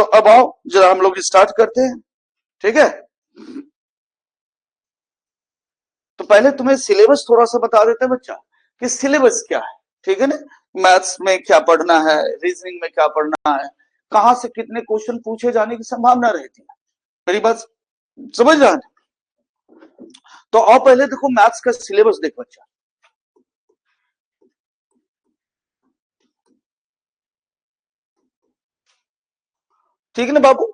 तो अब आओ जरा हम लोग स्टार्ट करते हैं, ठीक है। तो पहले तुम्हें सिलेबस थोड़ा सा बता देते हैं बच्चा कि सिलेबस क्या है, ठीक है ना। मैथ्स में क्या पढ़ना है, रीजनिंग में क्या पढ़ना है, कहां से कितने क्वेश्चन पूछे जाने की संभावना रहती है, मेरी बात समझ रहा है। तो आओ पहले देखो मैथ्स का सिलेबस देखो बच्चा। ठीक है ना बाबू।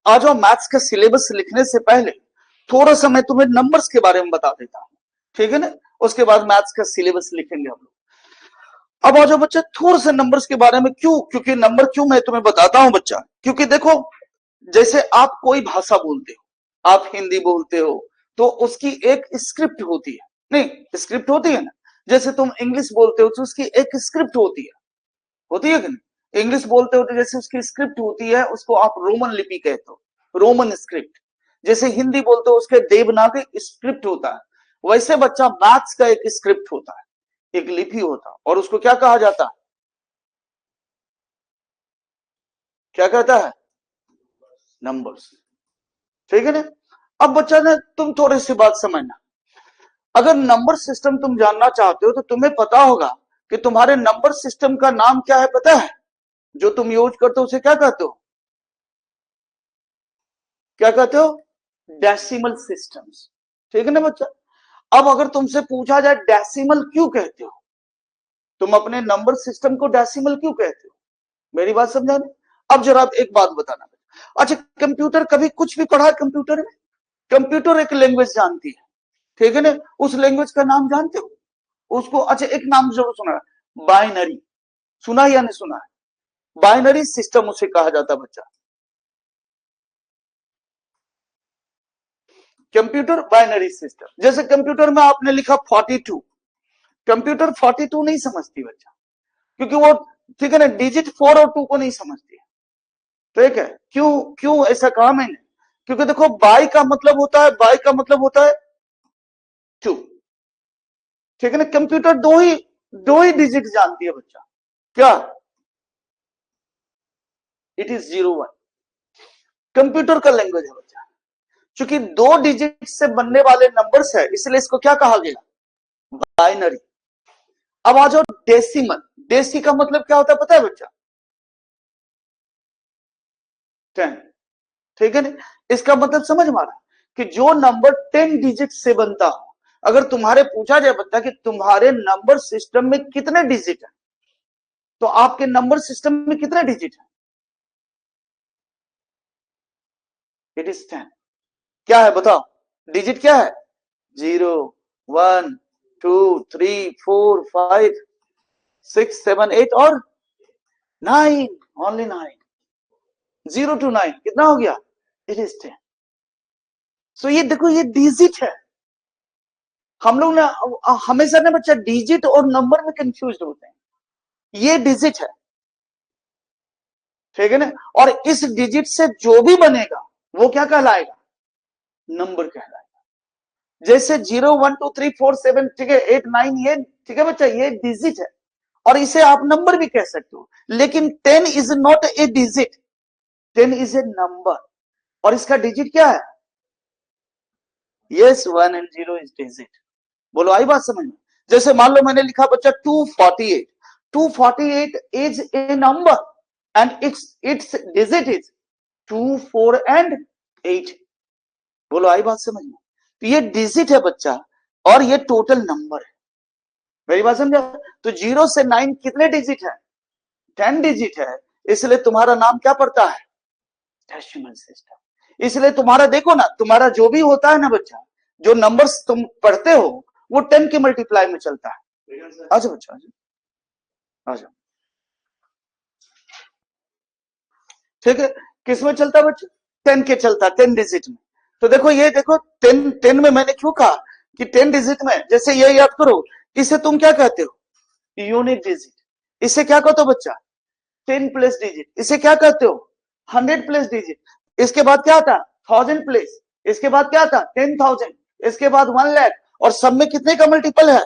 आ जाओ, मैथ्स का सिलेबस लिखने से पहले थोड़ा सा मैं तुम्हें नंबर्स के बारे में बता देता हूं, ठीक है ना। उसके बाद मैथ्स का सिलेबस लिखेंगे हम लोग। अब आ जाओ बच्चा थोड़ा सा नंबर्स के बारे में। क्यों? क्योंकि नंबर क्यों मैं तुम्हें बताता हूं बच्चा, क्योंकि देखो जैसे आप कोई भाषा बोलते हो, आप हिंदी बोलते हो तो उसकी एक स्क्रिप्ट होती है, नहीं स्क्रिप्ट होती है ना। जैसे तुम इंग्लिश बोलते हो तो उसकी एक स्क्रिप्ट होती है कि नहीं। इंग्लिश बोलते हो तो जैसे उसकी स्क्रिप्ट होती है, उसको आप रोमन लिपि कहते हो, रोमन स्क्रिप्ट। जैसे हिंदी बोलते हो उसके देवनागरी स्क्रिप्ट होता है। वैसे बच्चा मैथ्स का एक स्क्रिप्ट होता है, एक लिपि होता है, और उसको क्या कहा जाता है, क्या कहता है, नंबर्स, ठीक है ना। अब बच्चा ने तुम थोड़ी सी बात समझना, अगर नंबर सिस्टम तुम जानना चाहते हो तो तुम्हें पता होगा कि तुम्हारे नंबर सिस्टम का नाम क्या है, पता है। जो तुम यूज करते हो उसे क्या कहते हो, क्या कहते हो, डेसिमल सिस्टम्स, ठीक है ना बच्चा। अब अगर तुमसे पूछा जाए डेसिमल क्यों कहते हो, तुम अपने नंबर सिस्टम को डेसिमल क्यों कहते हो, मेरी बात समझाने। अब जरा एक बात बताना, अच्छा कंप्यूटर कभी कुछ भी पढ़ा है कंप्यूटर में? कंप्यूटर एक लैंग्वेज जानती है, ठीक है ना। उस लैंग्वेज का नाम जानते हो उसको? अच्छा एक नाम जरूर सुना है, बाइनरी, सुना है या नहीं सुना है? बाइनरी सिस्टम उसे कहा जाता है बच्चा, कंप्यूटर बाइनरी सिस्टम। जैसे कंप्यूटर में आपने लिखा 42, कंप्यूटर 42 नहीं समझती बच्चा, क्योंकि वो, ठीक है ना, डिजिट 4 और 2 को नहीं समझती है, ठीक है। क्यों क्यों ऐसा कहा मैंने? क्योंकि देखो बाई का मतलब होता है, बाई का मतलब होता है 2, ठीक है ना। कंप्यूटर दो ही डिजिट जानती है बच्चा, क्या, इट इज 0 1, कंप्यूटर का लैंग्वेज है बच्चा। क्योंकि 2 डिजिट से बनने वाले नंबर्स है, इसलिए इसको क्या कहा गया, बाइनरी। अब आ जाओ डेसिमल, डेसी का मतलब क्या होता है पता है बच्चा, 10, ठीक है ना। इसका मतलब समझ मारा कि जो नंबर 10 डिजिट से बनता हो, अगर तुम्हारे पूछा जाए बच्चा कि तुम्हारे नंबर सिस्टम में कितने डिजिट है, तो आपके नंबर सिस्टम में कितने डिजिट है, इट इज 10। क्या है बताओ, डिजिट क्या है, 0 1 2 3 4 5 6 7 8 और 9, ओनली 9, 0 to 9 कितना हो गया, इट इज 10। सो ये देखो ये डिजिट है। हम लोग ना हमेशा ना बच्चा डिजिट और नंबर में कंफ्यूज होते हैं, ये डिजिट है, ठीक है ना। और इस डिजिट से जो भी बनेगा वो क्या कहलाएगा, नंबर कहलाएगा। जैसे 0 1 2 3 4 7, ठीक है, 8 9, ये ठीक है बच्चा, ये डिजिट है और इसे आप नंबर भी कह सकते हो। लेकिन 10 is not a digit, 10 is a number, और इसका डिजिट क्या है, यस 1 and 0 इज डिजिट। बोलो आई बात समझ में। जैसे मान लो मैंने लिखा बच्चा 248, 248 is a number and it's digit is 2 4 and 8। बोलो आई बात समझ में। तो ये डिजिट है बच्चा और ये टोटल नंबर है, मेरी बात समझा। तो 0 से 9 कितने डिजिट है, 10 डिजिट है, इसलिए तुम्हारा नाम क्या पड़ता है, डेसिमल सिस्टम। इसलिए तुम्हारा देखो ना, तुम्हारा जो भी होता है ना बच्चा, जो नंबर्स तुम पढ़ते हो वो 10 के मल्टीप्लाई में चलता है। अच्छा बच्चा अच्छा, ठीक है, किस में चलता है बच्चा, 10 के चलता है, 10 डिजिट में। तो देखो ये देखो 10 में मैंने क्यों कहा कि 10 डिजिट में, जैसे ये याद करो, इसे तुम क्या कहते हो, यूनिट डिजिट। इसे क्या कहते हो बच्चा, 10 प्लस डिजिट। इसे क्या कहते हो, 100 प्लस डिजिट। इसके बाद क्या आता, 1000 प्लस। इसके बाद क्या आता, 10,000। इसके बाद 1 लाख। और सब में कितने का मल्टीपल है,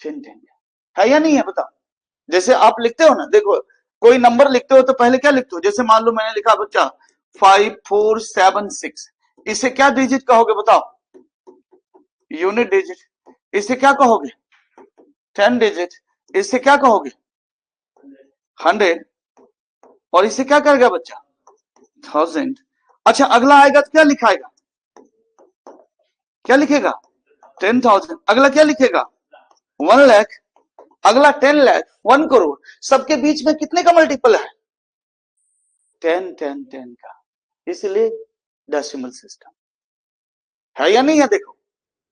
10 10 है या नहीं है बताओ। जैसे आप लिखते हो ना, देखो कोई नंबर लिखते हो तो पहले क्या लिखते हो? जैसे मान लो मैंने लिखा बच्चा 5476, इसे क्या डिजिट कहोगे बताओ? Unit digit. इसे क्या कहोगे? 10 डिजिट। इसे क्या कहोगे? 100। और इसे क्या करेगा बच्चा? 1000। अच्छा, अगला आएगा तो क्या लिखाएगा? क्या लिखेगा? 10,000। अगला क्या लिखेगा? 1 लाख। अगला 10 लाख, 1 करोड़। सबके बीच में कितने का मल्टीपल है? 10 10 10 का। इसलिए डेसिमल सिस्टम है या नहीं है? देखो,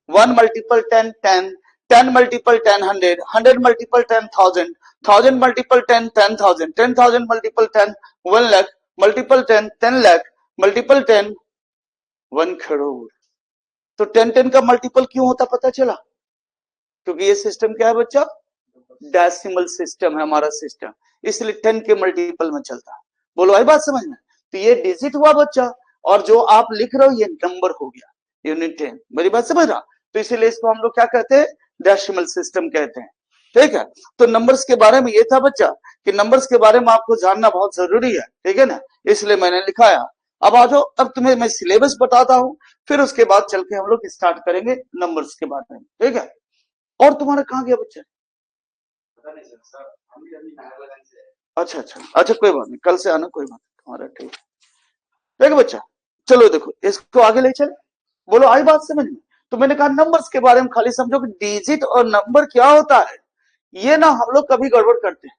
1 multiple 10 10, 10 multiple 10 100, 100 multiple 10 1000, 1000 multiple 10 10,000, 10,000 multiple 10 1 lakh, multiple 10 10 lakh, multiple 10 1 crore. तो 10 10 का मल्टीपल क्यों होता पता चला? क्योंकि ये सिस्टम क्या है बच्चा? डेसिमल सिस्टम है हमारा सिस्टम, इसलिए 10 के मल्टीपल में चलता है। बोलो आई बात समझ में? तो ये डिजिट हुआ बच्चा, और जो आप लिख रहे हो ये नंबर हो गया, यूनिट 10। मेरी बात समझ रहा? तो इसीलिए इसको हम लोग क्या कहते हैं? डेसिमल सिस्टम कहते हैं। ठीक है, तो नंबर्स के बारे में ये था बच्चा कि नंबर्स के बारे में आपको जानना बहुत जरूरी है, ठीक है ना, इसलिए मैंने लिखाया। अब आ जाओ, अब तुम्हें मैं सिलेबस बताता हूँ, फिर उसके बाद चल के हम लोग स्टार्ट करेंगे नंबर्स के बारे में, ठीक है? और तुम्हारा कहाँ गया बच्चा? अच्छा अच्छा अच्छा, कोई बात नहीं, कल से आना, कोई बात नहीं तुम्हारा, ठीक है। देखो बच्चा, चलो देखो इसको आगे ले चले। बोलो आई बात समझ में? तो मैंने कहा नंबर्स के बारे में खाली समझो कि डिजिट और नंबर क्या होता है। ये ना हम लोग कभी गड़बड़ करते हैं,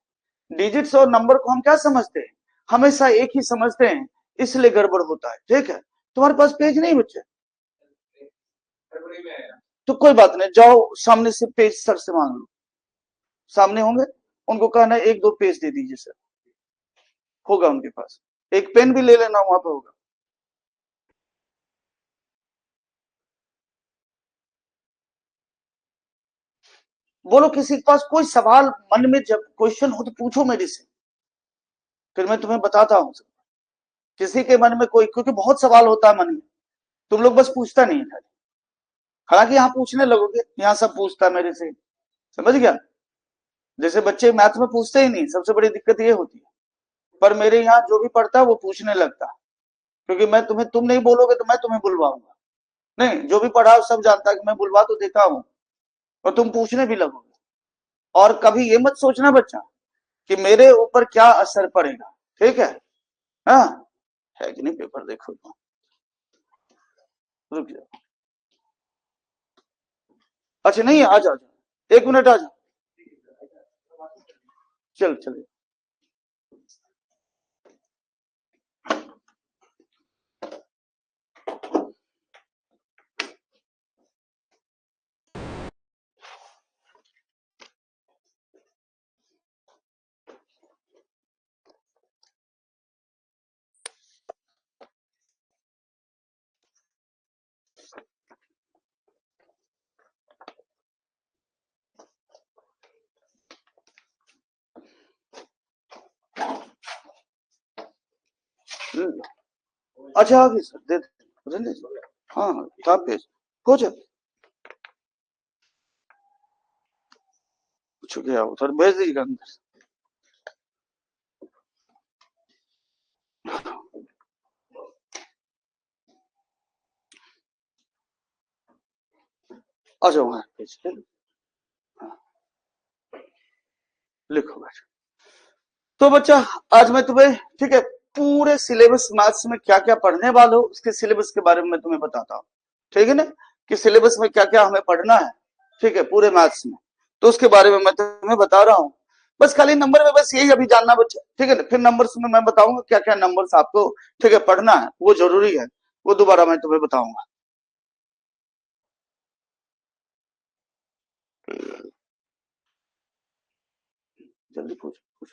डिजिट्स और नंबर को हम क्या समझते हैं? हमेशा एक ही समझते हैं, इसलिए गड़बड़ होता है, ठीक है? तुम्हारे पास पेज नहीं बच्चे? तो कोई बात नहीं, जाओ सामने से पेज सर से मांग लो, सामने होंगे, उनको कहना है 1 2 पेज दे दीजिए सर, होगा उनके पास। एक पेन भी ले लेना, वहां पे होगा। बोलो किसी के पास कोई सवाल मन में जब क्वेश्चन हो तो पूछो मेरे से, फिर मैं तुम्हें बताता हूँ। किसी के मन में कोई, क्योंकि बहुत सवाल होता है मन में, तुम लोग बस पूछता नहीं है। हालांकि यहाँ पूछने लगोगे, यहाँ सब पूछता है मेरे से, समझ गया? जैसे बच्चे मैथ में पूछते ही नहीं, सबसे बड़ी दिक्कत ये होती है। पर मेरे यहाँ जो भी पढ़ता है वो पूछने लगता है, क्योंकि मैं तुम्हें, तुम नहीं बोलोगे तो मैं तुम्हें बुलवाऊंगा। नहीं, जो भी पढ़ा सब जानता है कि मैं बुलवा तो देता हूँ, और तुम पूछने भी लगोगे। और कभी ये मत सोचना बच्चा कि मेरे ऊपर क्या असर पड़ेगा, ठीक है? हाँ, है कि नहीं? पेपर देखो तो, रुक जाओ। अच्छा नहीं, आ जाओ, 1 मिनट आ जाओ, चल चलिए। अच्छा आ गई सर, दे दे, हाँ था पेज, हो जाए कुछ गया उधर, भेज दीजिएगा अंदर। आ जाओ, वहां पेज हाँ, लिखो बच्चा। तो बच्चा, आज मैं तुम्हें, ठीक है, पूरे सिलेबस मैथ्स में क्या क्या पढ़ने वाले हो उसके सिलेबस के बारे में मैं तुम्हें बताता हूँ, ठीक है ना, कि सिलेबस में क्या क्या हमें पढ़ना है, ठीक है, पूरे मैथ्स में। तो उसके बारे में मैं तुम्हें बता रहा हूँ। बस खाली नंबर में बस यही अभी जानना बच्चा, ठीक है ना, फिर नंबर्स में मैं बताऊंगा क्या क्या नंबर्स आपको, ठीक है, पढ़ना है, वो जरूरी है, वो दोबारा मैं तुम्हें बताऊंगा। जल्दी पूछ पूछ।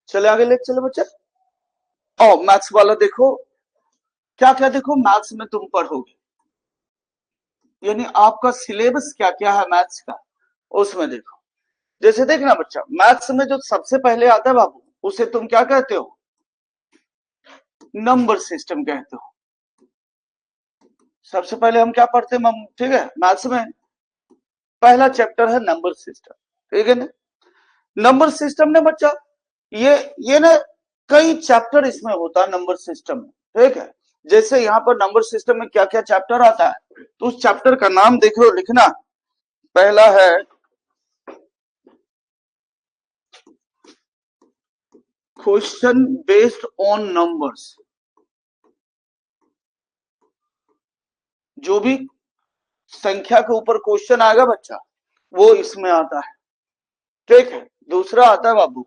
चले आगे ले चलो बच्चा। और मैथ्स वाला देखो, क्या क्या देखो मैथ्स में तुम पढ़ोगे, यानी आपका सिलेबस क्या क्या है मैथ्स का, उसमें देखो। जैसे देखना बच्चा, मैथ्स में जो सबसे पहले आता है बाबू, उसे तुम क्या कहते हो? नंबर सिस्टम कहते हो। सबसे पहले हम क्या पढ़ते हैं, ठीक है, मैथ्स में पहला चैप्टर है नंबर सिस्टम, ठीक है ना। नंबर सिस्टम ने बच्चा, ये ना कई चैप्टर इसमें होता है नंबर सिस्टम में, ठीक है। जैसे यहाँ पर नंबर सिस्टम में क्या क्या चैप्टर आता है, तो उस चैप्टर का नाम देख लो, लिखना। पहला है क्वेश्चन बेस्ड ऑन नंबर्स। जो भी संख्या के ऊपर क्वेश्चन आएगा बच्चा, वो इसमें आता है, ठीक है। दूसरा आता है बाबू,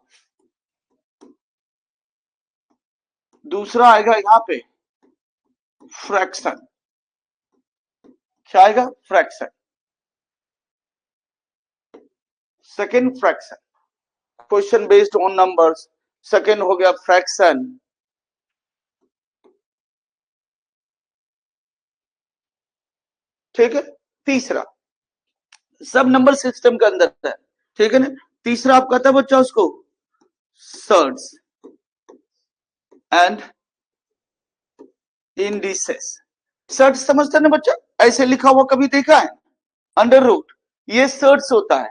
दूसरा आएगा यहाँ पे फ्रैक्शन। क्या आएगा? Fraction. Second fraction, question based on numbers. Second हो गया फ्रैक्शन। ठीक है। तीसरा, सब नंबर सिस्टम के अंदर है, ठीक है ना। तीसरा आप कहता है बच्चा उसको सर्ट्स एंड इंडिसेस। सर्ट समझते ना बच्चा, ऐसे लिखा हुआ कभी देखा है? अंडर रूट, ये सर्ट्स होता है।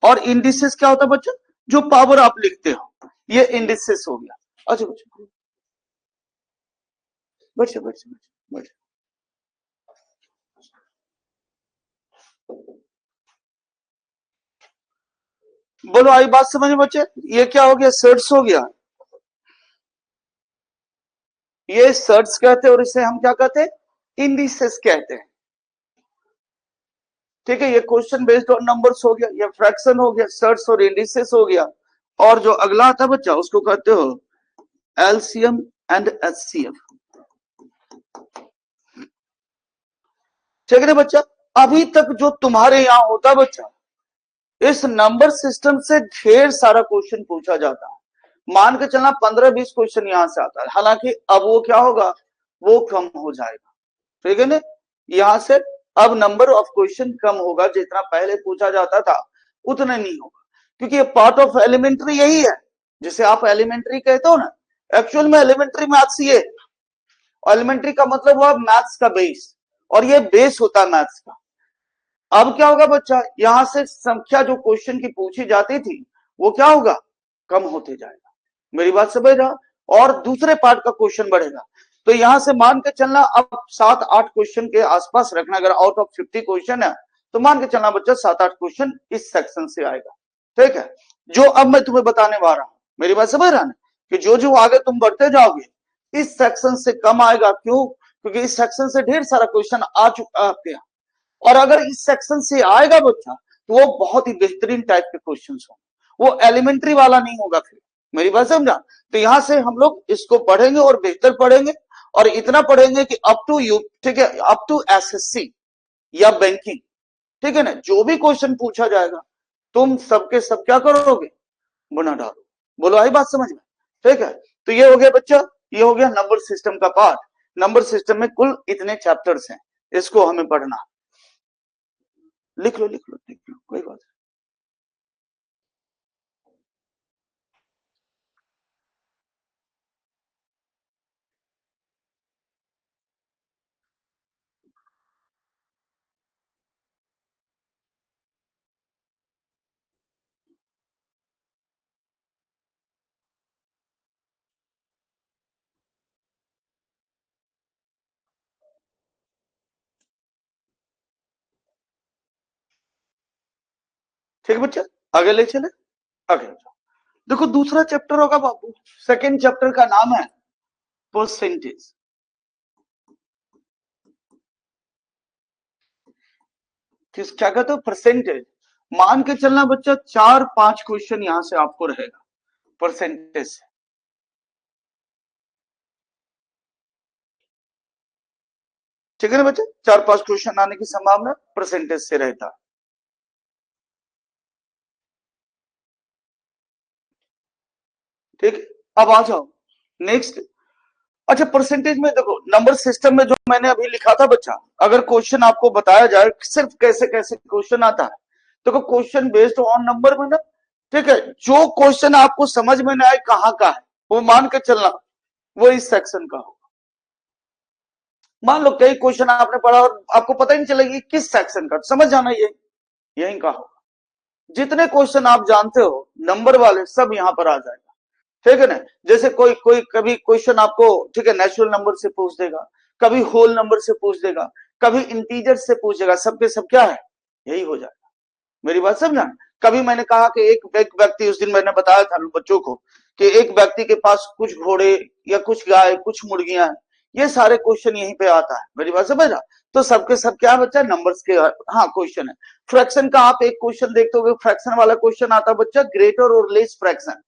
और इंडिसेस क्या होता है बच्चा? जो पावर आप लिखते हो, ये इंडिसेस हो गया। अच्छा बच्चा, बच्चा बच्चा बच्चा, बोलो, आई बात समझ बच्चे? ये क्या हो गया? सर्ट्स हो गया। ये सर्ट्स कहते हैं और इसे हम क्या कहते हैं? इंडिसेस कहते हैं। ठीक है, ये क्वेश्चन बेस्ड ऑन नंबर्स हो गया, ये फ्रैक्शन हो गया, सर्ट्स और इंडिसेस हो गया। और जो अगला आता बच्चा, उसको कहते हो एलसीएम एंड एचसीएफ। ठीक है ना बच्चा। अभी तक जो तुम्हारे यहां होता बच्चा, इस नंबर सिस्टम से ढेर सारा क्वेश्चन पूछा जाता है। मान के चलना 15-20 क्वेश्चन यहां से आता है, हालांकि अब वो क्या होगा, वो कम हो जाएगा, ठीक है ना। यहां से अब नंबर ऑफ क्वेश्चन कम होगा, जितना पहले पूछा जाता था उतना नहीं होगा, क्योंकि ये पार्ट ऑफ एलिमेंट्री यही है, जिसे आप एलिमेंट्री कहते हो ना। एक्चुअल में एलिमेंट्री मैथ्स ये, एलिमेंट्री का मतलब हुआ मैथ्स का बेस, और ये बेस होता है मैथ्स का। अब क्या होगा बच्चा, यहां से संख्या जो क्वेश्चन की पूछी जाती थी, वो क्या होगा, कम होते जाएगा। मेरी बात समझ रहा? और दूसरे पार्ट का क्वेश्चन बढ़ेगा। तो यहां से मान के चलना, अब 7-8 क्वेश्चन के आसपास रखना। अगर आउट ऑफ 50 क्वेश्चन है, तो मान के चलना बच्चा 7-8 क्वेश्चन इस सेक्शन से आएगा, ठीक है। जो अब मैं तुम्हें बताने वाला हूं, मेरी बात समझ रहा ना, कि जो जो आगे तुम बढ़ते जाओगे, इस सेक्शन से कम आएगा। क्यों? क्योंकि इस सेक्शन से ढेर सारा क्वेश्चन आ चुका है, और अगर इस सेक्शन से आएगा बच्चा, तो वो बहुत ही बेहतरीन टाइप के क्वेश्चन होंगे, वो एलिमेंट्री वाला नहीं होगा फिर। मेरी बात समझा? तो यहां से हम लोग इसको पढ़ेंगे और बेहतर पढ़ेंगे, और इतना पढ़ेंगे कि अप टू यू, ठीक है, अप टू एसएससी या बैंकिंग, ठीक है ना, जो भी क्वेश्चन पूछा जाएगा, तुम सबके सब क्या करोगे, बना डालो। बोलो, आई बात समझ में? ठीक है। तो ये हो गया बच्चा, ये हो गया नंबर सिस्टम का पार्ट। नंबर सिस्टम में कुल इतने चैप्टर्स हैं, इसको हमें पढ़ना। लिख लो लिख लो लिख लो, कोई बात नहीं। ठीक है बच्चा, आगे ले चले, आगे जाओ। देखो, दूसरा चैप्टर होगा बाबू, सेकेंड चैप्टर का नाम है परसेंटेज। किस, क्या कहते हो, परसेंटेज। मान के चलना बच्चा, 4-5 क्वेश्चन यहां से आपको रहेगा परसेंटेज से। ठीक है ना बच्चा, 4-5 क्वेश्चन आने की संभावना परसेंटेज से रहता। ठीक है, अब आ जाओ नेक्स्ट, अच्छा, परसेंटेज में देखो, नंबर सिस्टम में जो मैंने अभी लिखा था बच्चा, अगर क्वेश्चन आपको बताया जाए सिर्फ कैसे कैसे क्वेश्चन आता है, तो क्वेश्चन बेस्ड ऑन नंबर में ना, ठीक है, जो क्वेश्चन आपको समझ में ना आए कहाँ का है, वो मान के चलना वो इस सेक्शन का होगा। मान लो कई क्वेश्चन आपने पढ़ा और आपको पता ही नहीं चलेगी किस सेक्शन का, समझ जाना यही का होगा। जितने क्वेश्चन आप जानते हो नंबर वाले सब यहां पर आ जाएगा, ठीक है ना। जैसे कोई कोई कभी क्वेश्चन आपको, ठीक है, नेचुरल नंबर से पूछ देगा, कभी होल नंबर से पूछ देगा, कभी इंटीजर से पूछेगा, सबके सब क्या है, यही हो जाएगा। मेरी बात समझा। कभी मैंने कहा कि एक व्यक्ति, उस दिन मैंने बताया था बच्चों को कि एक व्यक्ति के पास कुछ घोड़े या कुछ गाय कुछ मुर्गियां हैं, ये सारे क्वेश्चन यहीं पे आता है। मेरी बात समझ रहा। तो सबके सब क्या बच्चा, नंबर्स के हाँ क्वेश्चन है। फ्रैक्शन का आप एक क्वेश्चन देखते हो, फ्रैक्शन वाला क्वेश्चन आता है बच्चा, ग्रेटर और लेस फ्रैक्शन,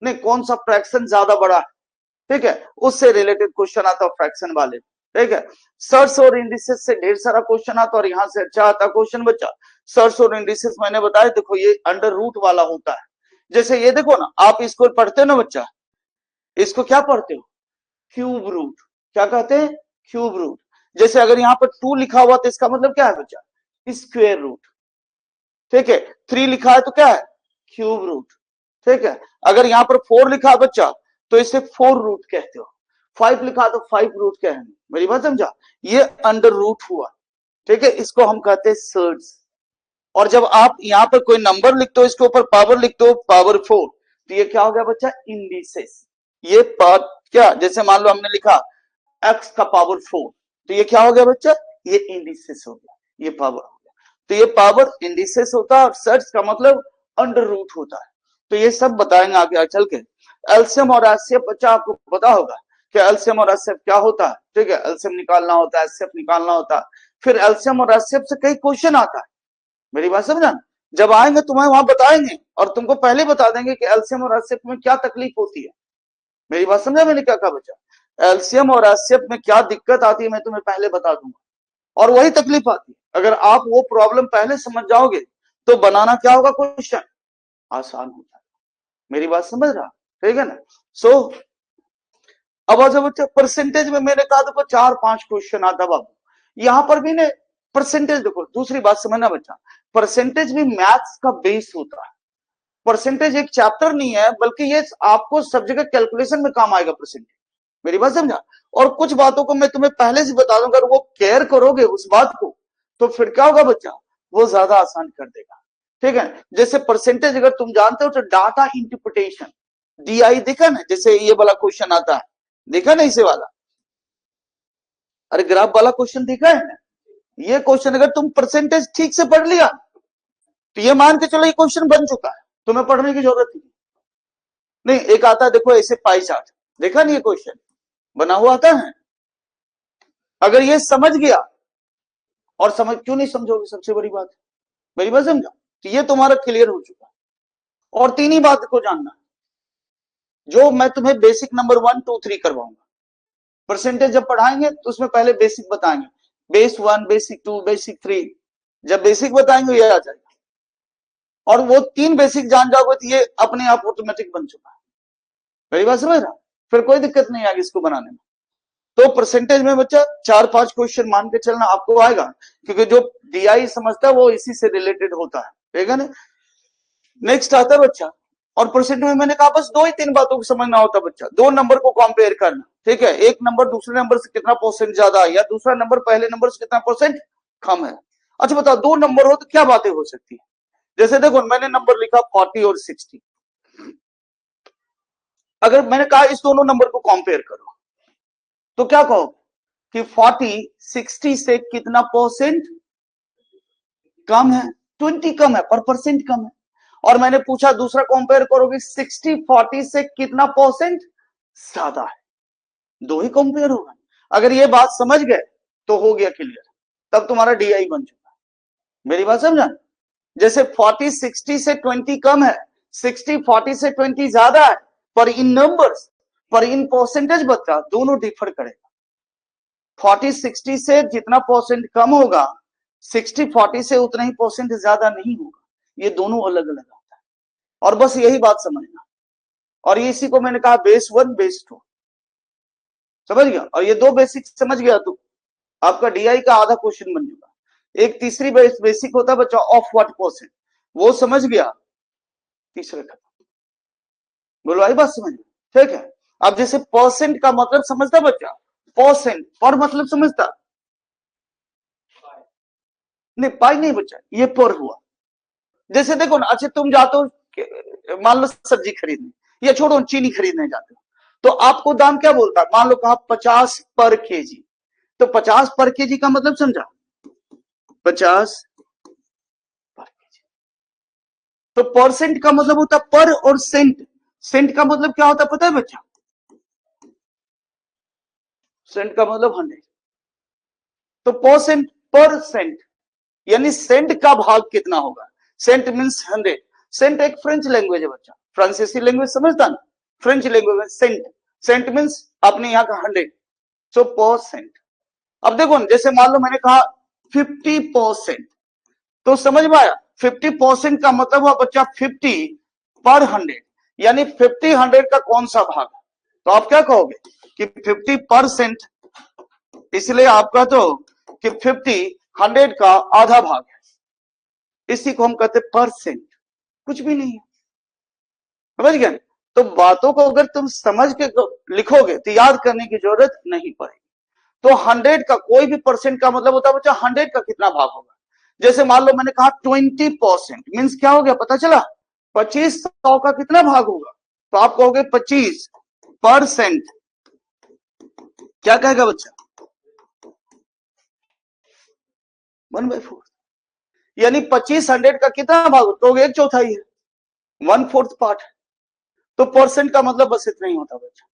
नहीं कौन सा फ्रैक्शन ज्यादा बड़ा है, ठीक है, उससे रिलेटेड क्वेश्चन आता है फ्रैक्शन वाले, ठीक है। सर्च और इंडिसेस से ढेर सारा क्वेश्चन आता है, और यहाँ से अच्छा आता क्वेश्चन बच्चा। सर्च और इंडिसेस मैंने बताया, देखो ये अंडर रूट वाला होता है। जैसे ये देखो ना, आप इसको पढ़ते हो ना बच्चा, इसको क्या पढ़ते हो, क्यूब रूट, क्या कहते हैं, क्यूब रूट। जैसे अगर यहाँ पर 2 लिखा हुआ तो इसका मतलब क्या है बच्चा, स्क्वायर रूट, ठीक है। 3 लिखा है तो क्या है, क्यूब रूट, ठीक है। अगर यहाँ पर 4 लिखा है बच्चा तो इसे 4 रूट कहते हो। 5 लिखा तो 5 रूट कहेंगे। मेरी बात समझा, ये अंडर रूट हुआ, ठीक है, इसको हम कहते हैं सर्ड्स। और जब आप यहाँ पर कोई नंबर लिखते हो, इसके ऊपर पावर लिखते हो, पावर 4, तो ये क्या हो गया बच्चा, इंडिसेस। ये पार्ट क्या, जैसे मान लो हमने लिखा x का पावर 4, तो ये क्या हो गया बच्चा, ये इंडिसेस हो गया, ये पावर हो गया। तो ये पावर इंडिसेस होता है, और सर्च का मतलब अंडर रूट होता है। तो ये सब बताएंगे आगे चल के। एलसीएम और एचसीएफ बच्चा आपको पता होगा कि एलसीएम और एचसीएफ क्या होता है, ठीक है, एलसीएम निकालना होता है, एचसीएफ निकालना होता है। फिर एलसीएम और एचसीएफ से कई क्वेश्चन आता है। मेरी बात समझा। जब आएंगे तुम्हें वहां बताएंगे, और तुमको पहले बता देंगे कि एलसीएम और एचसीएफ में क्या तकलीफ होती है। मेरी बात समझा मैंने क्या कहा बच्चा, एलसीएम और एचसीएफ में क्या दिक्कत आती है मैं तुम्हें पहले बता दूंगा, और वही तकलीफ आती है। अगर आप वो प्रॉब्लम पहले समझ जाओगे तो बनाना क्या होगा, क्वेश्चन आसान हो जाएगा। मेरी बात समझ रहा, ठीक है ना। सो अब आ जाओ बच्चा, परसेंटेज में मैंने कहा देखो 4-5 क्वेश्चन आता बाबू। यहां पर भी ने परसेंटेज देखो, दूसरी बात समझना बच्चा, परसेंटेज भी मैथ्स का बेस होता है। परसेंटेज एक चैप्टर नहीं है, बल्कि ये आपको सब जगह कैलकुलेशन में काम आएगा परसेंटेज। मेरी बात समझा। और कुछ बातों को मैं तुम्हें पहले से बता दूंगा, अगर वो केयर करोगे उस बात को, तो फिर क्या होगा बच्चा, वो ज्यादा आसान कर देगा, ठीक है। जैसे परसेंटेज अगर तुम जानते हो तो डाटा इंटरप्रिटेशन, डीआई देखा ना, जैसे ये वाला क्वेश्चन आता है, देखा ना इसे वाला, अरे ग्राफ वाला क्वेश्चन देखा है ना। ये क्वेश्चन अगर तुम परसेंटेज ठीक से पढ़ लिया तो ये मान के चलो ये क्वेश्चन बन चुका है, तुम्हें पढ़ने की जरूरत नहीं। एक आता है देखो ऐसे पाई चार्ट, देखा नहीं ये क्वेश्चन बना हुआ आता है। अगर ये समझ गया, और समझ क्यों नहीं समझोगे, सबसे बड़ी बात, मेरी बात समझा, तो ये तुम्हारा क्लियर हो चुका। और 3 ही बात को जानना, जो मैं तुम्हें बेसिक नंबर 1, 2, 3 करवाऊंगा। परसेंटेज जब पढ़ाएंगे तो उसमें पहले बेसिक बताएंगे, बेस 1, बेसिक 2, बेसिक 3। जब बेसिक बताएंगे ये आ जाएगा, और वो 3 बेसिक जान जाओगे तो ये अपने आप ऑटोमेटिक बन चुका है। मेरी बात समझ रहा, फिर कोई दिक्कत नहीं आएगी इसको बनाने में। तो परसेंटेज में बच्चा 4-5 क्वेश्चन मान के चलना आपको आएगा, क्योंकि जो डीआई समझता है वो इसी से रिलेटेड होता है, ठीक है ना। नेक्स्ट आता है बच्चा, और परसेंट में मैंने कहा बस 2 ही 3 बातों को समझना होता है बच्चा, 2 नंबर को कंपेयर करना, ठीक है। एक नंबर दूसरे नंबर से कितना परसेंट ज्यादा है, या दूसरा नंबर पहले नंबर से कितना परसेंट कम है। अच्छा बताओ, 2 नंबर हो तो क्या बातें हो सकती है। जैसे देखो मैंने नंबर लिखा 40 और 60, अगर मैंने कहा इस दोनों नंबर को कंपेयर करो, तो क्या कहो कि 40 60 से कितना परसेंट कम है, 20 कम है, पर परसेंट कम है। और मैंने पूछा दूसरा कंपेयर करोगे 60 40 से कितना परसेंट ज्यादा है, 2 ही कंपेयर होगा। अगर ये बात समझ गए तो हो गया क्लियर, तब तुम्हारा डीआई बन चुका। मेरी बात समझा। जैसे 40 60 से 20 कम है, 60 40 से 20 ज्यादा है, पर इन नंबर्स, पर इन परसेंटेज बच्चा दोनों डिफर करेगा। 40 60 से जितना परसेंट कम होगा, 60 40 से उतना ही परसेंट ज्यादा नहीं होगा, ये दोनों अलग अलग आता है। और बस यही बात समझना, और इसी को मैंने कहा बेस 1 बेस 2। समझ गया? और ये दो बेसिक समझ गया तो आपका डीआई का आधा क्वेश्चन बन चुका। एक तीसरी बेसिक होता है बच्चा ऑफ व्हाट परसेंट, वो समझ गया, तीसरे खत्म। बोलो आई बात समझ में? ठीक है। अब जैसे परसेंट का मतलब समझता बच्चा, परसेंट पर मतलब समझता नहीं, पाई नहीं बच्चा, ये पर हुआ। जैसे देखो ना, अच्छा तुम जाते हो मान लो सब्जी खरीदने या छोड़ो चीनी खरीदने जाते हो, तो आपको दाम क्या बोलता है? मान लो कहा 50 पर केजी, तो 50 पर केजी का मतलब समझा, 50 पर केजी। तो परसेंट का मतलब होता है पर, और सेंट, सेंट का मतलब क्या होता है पता है बच्चा? सेंट का मतलब 100। तो परसेंट पर सेंट, यानी सेंट का भाग कितना होगा? Cent means 100। सेंट एक फ्रेंच लैंग्वेज है बच्चा, फ्रांसीसी लैंग्वेज समझता ना, फ्रेंच लैंग्वेज में सेंट, सेंट मीन्स अपने यहाँ का 100। सो परसेंट। अब देखो जैसे मान लो मैंने कहा 50%, तो समझ में आया? 50% का मतलब हुआ बच्चा 50 पर 100, यानी 50 100 का कौन सा भाग? तो आप क्या कहोगे कि 50%, इसलिए आपका तो कि 50 100 का आधा भाग है, इसी को हम कहते परसेंट। कुछ भी नहीं है, समझ गए? तो बातों को अगर तुम समझ के लिखोगे तो याद करने की जरूरत नहीं पड़ेगी। तो 100 का कोई भी परसेंट का मतलब होता है बच्चा 100 का कितना भाग होगा। जैसे मान लो मैंने कहा 20%, मीन्स क्या हो गया पता चला? 2500 का कितना भाग होगा? तो आप कहोगे 25%। क्या कहेगा बच्चा? 1/4, यानी 25 100 का कितना भाग होगा? तो 1/4 है, 1/4 पार्ट। तो परसेंट का मतलब बस इतना ही होता बच्चा,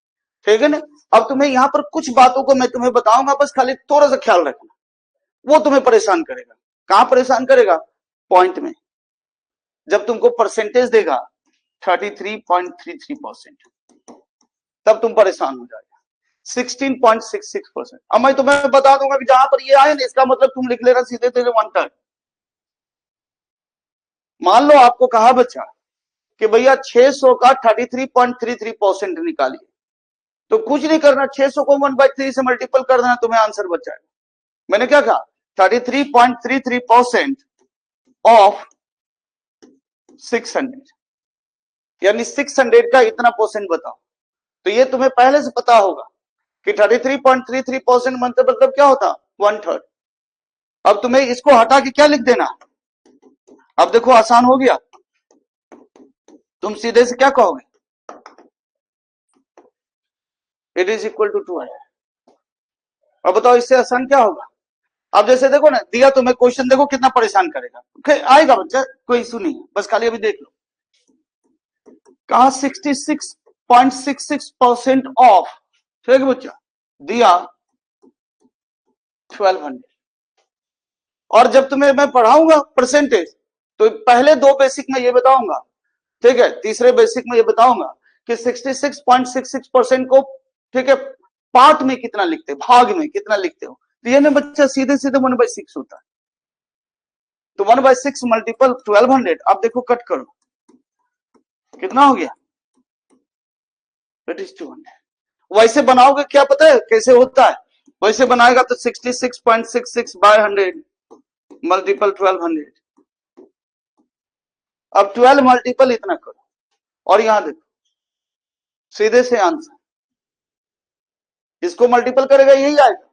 ठीक है ना? अब तुम्हें यहां पर कुछ बातों को मैं तुम्हें बताऊंगा, बस खाली थोड़ा सा ख्याल रखना, वो तुम्हें परेशान करेगा। कहां परेशान करेगा? पॉइंट में। जब तुमको परसेंटेज देगा 33.33%, तब तुम परेशान हो जाएगा। 16.66%। अब मैं तुम्हें बता दूंगा कि जहां पर ये आए ना, इसका मतलब तुम लिख लेना सीधे सीधे 1/3। मान लो आपको कहा बच्चा कि भैया 600 का 33.33% निकालिए, तो कुछ नहीं करना, 600 को 1/3 से मल्टीपल कर देना, तुम्हें आंसर बच जाएगा। मैंने क्या कहा? 33.33% ऑफ 600, यानी 600 का इतना परसेंट बताओ। तो ये तुम्हें पहले से पता होगा कि 33.33% मतलब क्या होता? 1/3। अब तुम्हें इसको हटा के क्या लिख देना? अब देखो आसान हो गया, तुम सीधे से क्या कहोगे? It is equal to 200। अब बताओ इससे आसान क्या होगा? अब जैसे देखो ना, दिया तुम्हें क्वेश्चन, देखो कितना परेशान करेगा। आएगा बच्चा, कोई इशू नहीं है, बस खाली अभी देख लो। कहा 66.66% ऑफ, ठीक है बच्चा, दिया 1200। और जब तुम्हें मैं पढ़ाऊंगा परसेंटेज, तो पहले दो बेसिक में ये बताऊंगा, ठीक है, तीसरे बेसिक में ये बताऊंगा कि 66.66% को, ठीक है, पार्ट में कितना लिखते हो, भाग में कितना लिखते हो। तो ये ना बच्चा सीधे सीधे 1/6 होता है। तो 1/6 मल्टीपल 1200। अब देखो कट करो, कितना हो गया? It is 200। वैसे बनाओगे क्या पता है कैसे होता है? वैसे बनाएगा तो 66.66 बाय 100 मल्टीपल 1200। अब 12 मल्टीपल इतना करो, और यहां देखो सीधे से आंसर, इसको मल्टीपल करेगा यही आएगा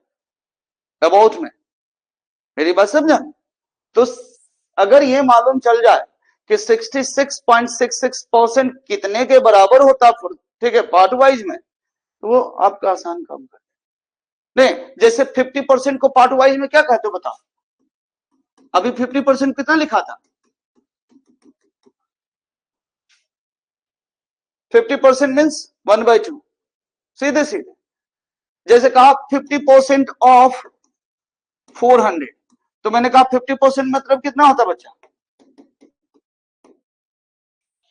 अबाउट में। मेरी बात समझा? तो अगर ये मालूम चल जाए कि 66.66% कितने के बराबर होता, ठीक है, पार्ट वाइज में, तो वो आपका आसान काम कर। नहीं, जैसे 50% को पार्ट वाइज में क्या कहते हो बताओ? अभी 50% कितना लिखा था? 50% मीन्स 1/2, सीधे सीधे। जैसे कहा 50% ऑफ 400, तो मैंने कहा 50% मतलब कितना होता बच्चा?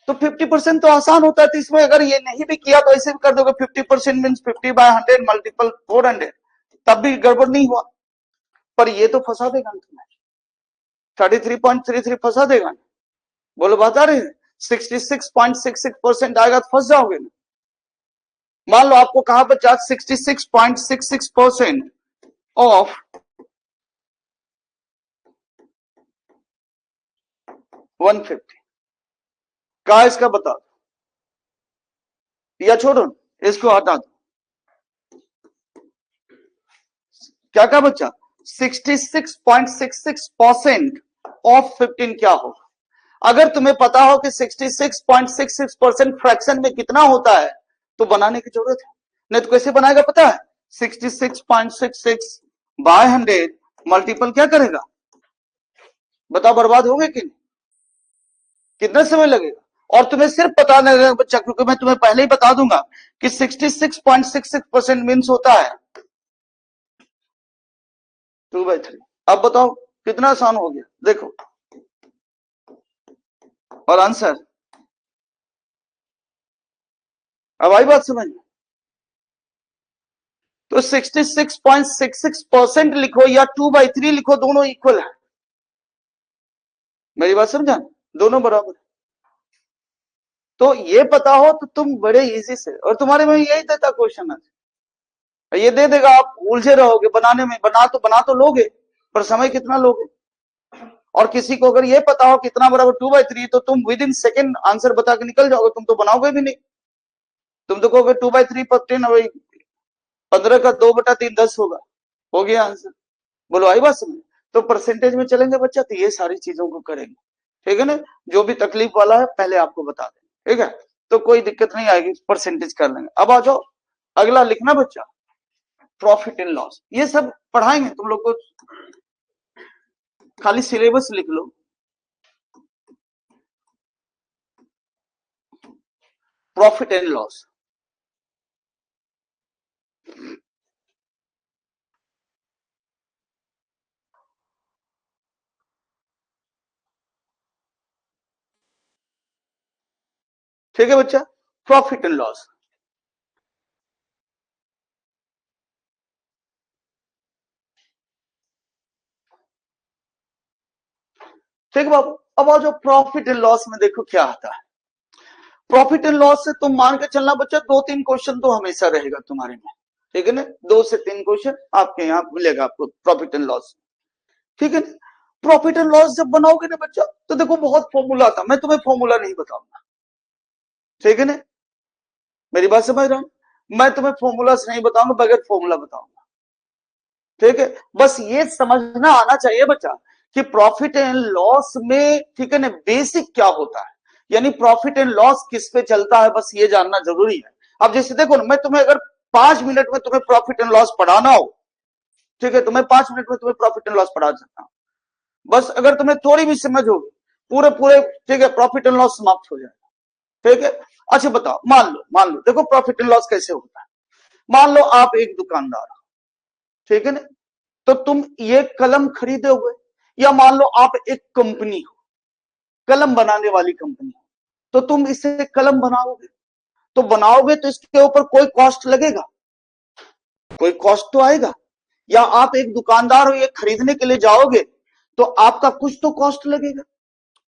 तो 50% तो आसान होता है, तो इसमें अगर ये नहीं भी किया तो ऐसे भी कर दोगे, 50% मीन्स 50/100 मल्टीपल 400, तब भी गड़बड़ नहीं हुआ। पर ये तो फंसा देगा तुम्हें, 33.33 फंसा देगा। बोलो बता रहे हैं 66.66% आएगा तो फंस जाओगे ना। मान लो आपको कहां पर चार्ज 66.66% ऑफ 150 का, इसका बता दो या छोड़ो इसको हटा दो। क्या क्या बच्चा 66.66% ऑफ 15 क्या होगा? अगर तुम्हें पता हो कि 66.66% फ्रैक्शन में कितना होता है तो बनाने की जरूरत है, नहीं तो कैसे बनाएगा पता है? 66.66 बाय 100 मल्टीपल क्या करेगा बताओ, बर्बाद होंगे कि नहीं? कितना समय लगेगा? और तुम्हें सिर्फ पता नहीं लगेगा बच्चा, क्योंकि मैं तुम्हें पहले ही बता दूंगा कि 66.66% मीन्स होता है 2/3। अब बताओ कितना आसान हो गया, देखो और आंसर। अब आई बात समझ में? तो 66.66% लिखो या 2/3 लिखो, दोनों इक्वल है। मेरी बात समझा? दोनों बराबर। तो ये पता हो तो तुम बड़े इजी से, और तुम्हारे में यही देता क्वेश्चन आज, ये दे देगा, आप उलझे रहोगे बनाने में। बना तो लोगे, पर समय कितना लोगे? और किसी को अगर ये पता हो कितना बराबर 2/3 तो तुम विद इन सेकेंड आंसर बता के निकल जाओगे। तुम तो बनाओगे भी नहीं, तुम तो कहोगे 2/3 पर 10 15 का 2/3 10 होगा, हो गया आंसर। बोलो आई बात समझ? तो परसेंटेज में चलेंगे बच्चा तो ये सारी चीजों को करेंगे, ठीक है ना? जो भी तकलीफ वाला है पहले आपको बता दें, ठीक है? तो कोई दिक्कत नहीं आएगी, परसेंटेज कर लेंगे। अब आ जाओ अगला लिखना बच्चा, प्रॉफिट एंड लॉस। ये सब पढ़ाएंगे तुम लोग को, खाली सिलेबस लिख लो। प्रॉफिट एंड लॉस, ठीक है बच्चा? प्रॉफिट एंड लॉस, ठीक है बाबू। अब आओ जो प्रॉफिट एंड लॉस में देखो क्या आता है। प्रॉफिट एंड लॉस से तुम मान के चलना बच्चा 2-3 क्वेश्चन तो हमेशा रहेगा तुम्हारे में, ठीक है ना? 2 से 3 क्वेश्चन आपके यहाँ मिलेगा आपको प्रॉफिट एंड लॉस, ठीक है ना? प्रॉफिट एंड लॉस जब बनाओगे ना बच्चा तो देखो बहुत फॉर्मूला था, मैं तुम्हें फॉर्मूला नहीं बताऊंगा, ठीक है ना? मेरी बात समझ रहा हूं? मैं तुम्हें फॉर्मूला नहीं बताऊंगा, बगैर फॉर्मूला बताऊंगा, ठीक है? बस ये समझना आना चाहिए बच्चा कि प्रॉफिट एंड लॉस में, ठीक है ना, बेसिक क्या होता है, यानी प्रॉफिट एंड लॉस किस पे चलता है, बस ये जानना जरूरी है। अब जैसे देखो ना, मैं तुम्हें अगर 5 मिनट में तुम्हें प्रॉफिट एंड लॉस पढ़ाना हो, ठीक है, तो मैं 5 मिनट में तुम्हें प्रॉफिट एंड लॉस पढ़ा सकता हूं। बस अगर तुम्हें थोड़ी भी समझ होगी, पूरे पूरे, ठीक है, प्रॉफिट एंड लॉस समाप्त हो जाएगा, ठीक है? अच्छा बताओ, मान लो देखो प्रॉफिट एंड लॉस कैसे होता है। मान लो आप एक दुकानदार हो, ठीक है ना? तो तुम ये कलम खरीदोगे, या मान लो आप एक कंपनी हो, कलम बनाने वाली कंपनी, तो तुम इसे कलम बनाओगे, तो बनाओगे तो इसके ऊपर कोई कॉस्ट लगेगा, कोई कॉस्ट तो आएगा। या आप एक दुकानदार हो, ये खरीदने के लिए जाओगे तो आपका कुछ तो कॉस्ट लगेगा,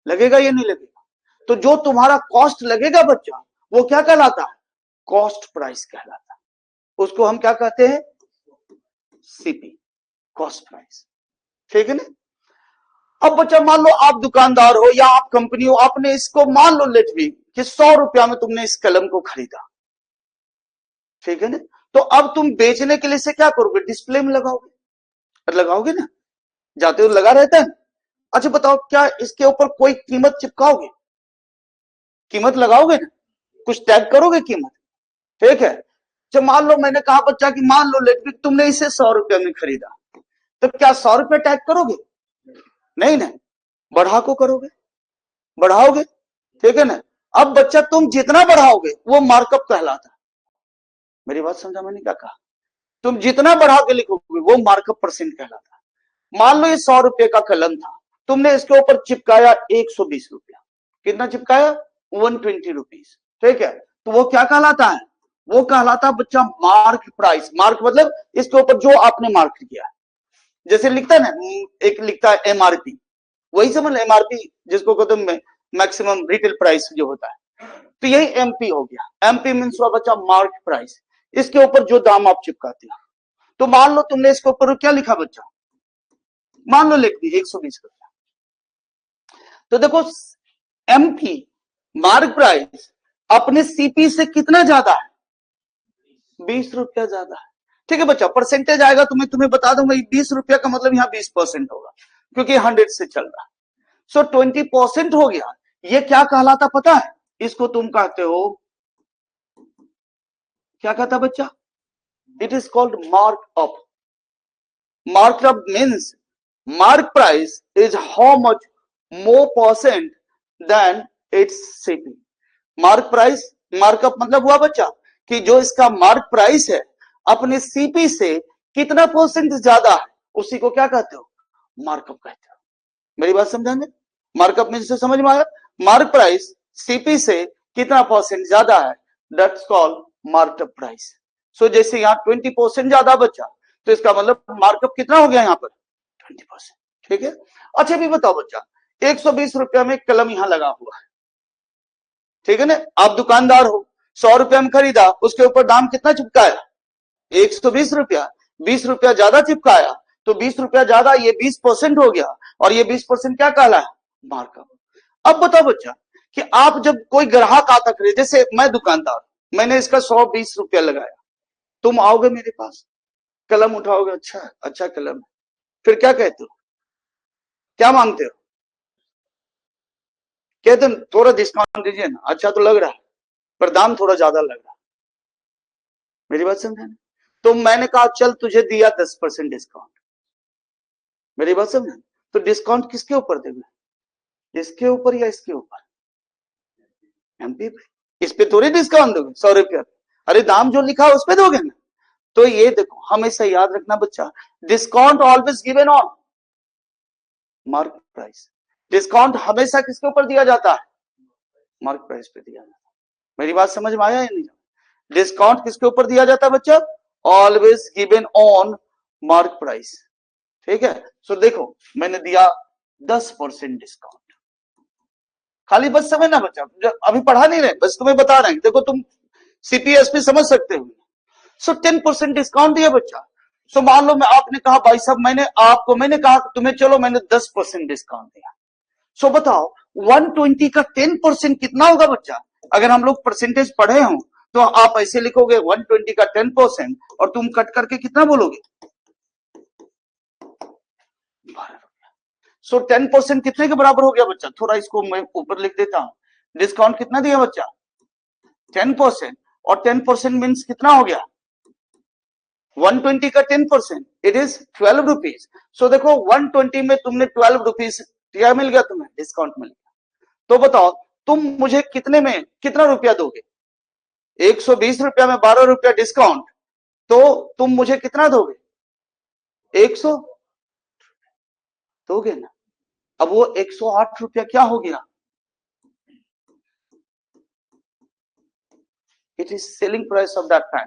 लगेगा या नहीं लगेगा? तो जो तुम्हारा कॉस्ट लगेगा बच्चा, वो क्या कहलाता है? कॉस्ट प्राइस कहलाता है। उसको हम क्या कहते हैं? सीपी, कॉस्ट प्राइस, ठीक है ना? अब बच्चा मान लो आप दुकानदार हो या आप कंपनी हो, आपने इसको मान लो लेट भी कि 100 रुपया में तुमने इस कलम को खरीदा, ठीक है ना? तो अब तुम बेचने के लिए इसे क्या करोगे? डिस्प्ले में लगाओगे, लगाओगे ना, जाते हुए लगा रहता है। अच्छा बताओ, क्या इसके ऊपर कोई कीमत चिपकाओगे? कीमत लगाओगे ना, कुछ टैग करोगे कीमत, ठीक है? जब मान लो मैंने कहा बच्चा कि मान लो लेट भी तुमने इसे 100 रुपया में खरीदा, तो क्या 100 रुपया टैग करोगे? नहीं ना, बढ़ा को करोगे, बढ़ाओगे, ठीक है ना? अब बच्चा तुम जितना बढ़ाओगे वो मार्कअप कहलाता है। मेरी बात समझा मैंने क्या कहा? तुम जितना बढ़ा के लिखोगे वो मार्कअप परसेंट कहलाता है। मान लो ये 100 रुपए का कलम था, तुमने इसके ऊपर चिपकाया 120 रुपया, कितना चिपकाया? 120 रुपीज, ठीक है? तो वो क्या कहलाता है? वो कहलाता है बच्चा मार्क प्राइस। मार्क मतलब इसके ऊपर जो आपने मार्क किया है, जैसे लिखता है ना, एक लिखता है एमआरपी, वही समझ एमआरपी जिसको कहते हैं मैक्सिमम रिटेल प्राइस जो होता है, तो यही एमपी हो गया। एमपी मीन्स हुआ बच्चा मार्क प्राइस, इसके ऊपर जो दाम आप चिपकाते हो। तो मान लो तुमने इसके ऊपर क्या लिखा बच्चा, मान लो लिख दी 120 रुपया। तो देखो एमपी मार्क प्राइस अपने सीपी से कितना ज्यादा है, 20 रुपया ज्यादा है। ठीक है बच्चा, परसेंटेज आएगा तो मैं तुम्हें बता दूंगा 20 रुपया का मतलब यहाँ 20% होगा, क्योंकि 100 से चल रहा है। सो 20% हो गया। ये क्या कहलाता पता है, इसको तुम कहते हो, क्या कहता बच्चा, it is called markup. Markup means mark price is how much more percent than its CP. Mark price, markup मतलब हुआ बच्चा कि जो इसका मार्क प्राइस है अपने सीपी से कितना परसेंट ज्यादा है, उसी को क्या कहते हो, मार्कअप कहते हो। मेरी बात समझेंगे, मार्कअप में जिसे समझ में आया, मार्क प्राइस सीपी से कितना परसेंट ज्यादा है, दैट्स कॉल्ड मार्कअप प्राइस। सो जैसे यहाँ 20% ज्यादा बच्चा, तो इसका मतलब मार्कअप कितना हो गया यहाँ पर 20%। ठीक है। अच्छा भी बताओ बच्चा, 120 रुपया में कलम यहां लगा हुआ है, ठीक है ना, आप दुकानदार हो, 100 रुपया में खरीदा, उसके ऊपर दाम कितना चिपकाया, 120 रुपया, 20 रुपया ज्यादा चिपकाया, तो 20 रुपया ज्यादा, ये 20% हो गया, और ये 20% क्या कहला है, मार्कअप। अब बताओ बच्चा कि आप जब कोई ग्राहक आता खरीद, जैसे मैं दुकानदार, मैंने इसका 120 रुपया लगाया, तुम आओगे मेरे पास, कलम उठाओगे, अच्छा अच्छा कलम है, फिर क्या कहते हो, क्या मांगते हो, कहते हैं थोड़ा डिस्काउंट दीजिए ना, अच्छा तो लग रहा है पर दाम थोड़ा ज्यादा लग रहा है। मेरी बात समझे ना? तो मैंने कहा चल तुझे दिया 10% डिस्काउंट। मेरी बात समझे? तो डिस्काउंट किसके ऊपर देंगे, इसके ऊपर या इसके ऊपर, एमपी पे। इस पे थोड़ी डिस्काउंट दोगे 100 रुपया, अरे दाम जो लिखा है उस पे दोगे ना। तो ये देखो हमेशा याद रखना बच्चा, discount always given on mark price. Discount हमेशा किसके ऊपर दिया जाता है, मार्क प्राइस पे दिया जाता है। मेरी बात समझ में आया या नहीं, डिस्काउंट किसके ऊपर दिया जाता है बच्चा, always given on mark price. ठीक है। सो देखो मैंने दिया 10% डिस्काउंट, खाली बस समझना बच्चा, अभी पढ़ा नहीं रहे, बस तुम्हें बता रहे हैं, देखो तुम सीपीएस पे समझ सकते हो। सो 10% डिस्काउंट दिया बच्चा। सो मान लो मैं, आपने कहा भाई साहब मैंने कहा तुम्हें, चलो मैंने 10% डिस्काउंट दिया। सो बताओ 120 का 10% कितना होगा बच्चा, अगर हम लोग परसेंटेज पढ़े हो तो आप ऐसे लिखोगे 120 का 10%, और तुम कट करके कितना बोलोगे, 12 रुपया। सो 10% कितने के बराबर हो गया बच्चा, थोड़ा इसको मैं ऊपर लिख देता हूं, डिस्काउंट कितना दिया बच्चा 10%, और 10% मीन्स कितना हो गया 120 का 10%, इट इज 12 रुपीज। सो देखो 120 में तुमने 12 रुपीज क्या मिल गया, तुम्हें डिस्काउंट मिल गया। तो बताओ तुम मुझे कितने में कितना रुपया दोगे, 120 रुपया में 12 रुपया डिस्काउंट, तो तुम मुझे कितना दोगे, 100 दोगे ना। अब वो 108 रुपया क्या हो गया, it is selling price of that time.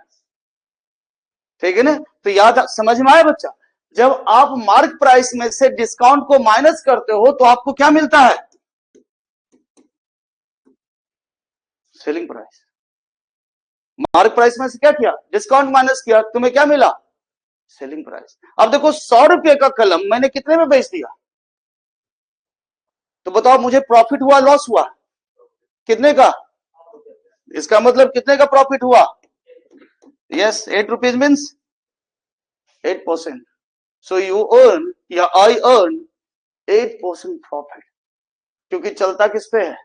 ठीक है ना। तो याद समझ में आया बच्चा, जब आप मार्क प्राइस में से डिस्काउंट को माइनस करते हो तो आपको क्या मिलता है, सेलिंग प्राइस। मार्क प्राइस में से क्या किया, डिस्काउंट माइनस किया, तुम्हें क्या मिला, सेलिंग प्राइस। अब देखो 100 रुपये का कलम मैंने कितने में बेच दिया, तो बताओ मुझे प्रॉफिट हुआ लॉस हुआ, कितने का, इसका मतलब कितने का प्रॉफिट हुआ, yes 8 rupees means 8%। So you earn या आई अर्न 8% प्रॉफिट, क्योंकि चलता किस पे है,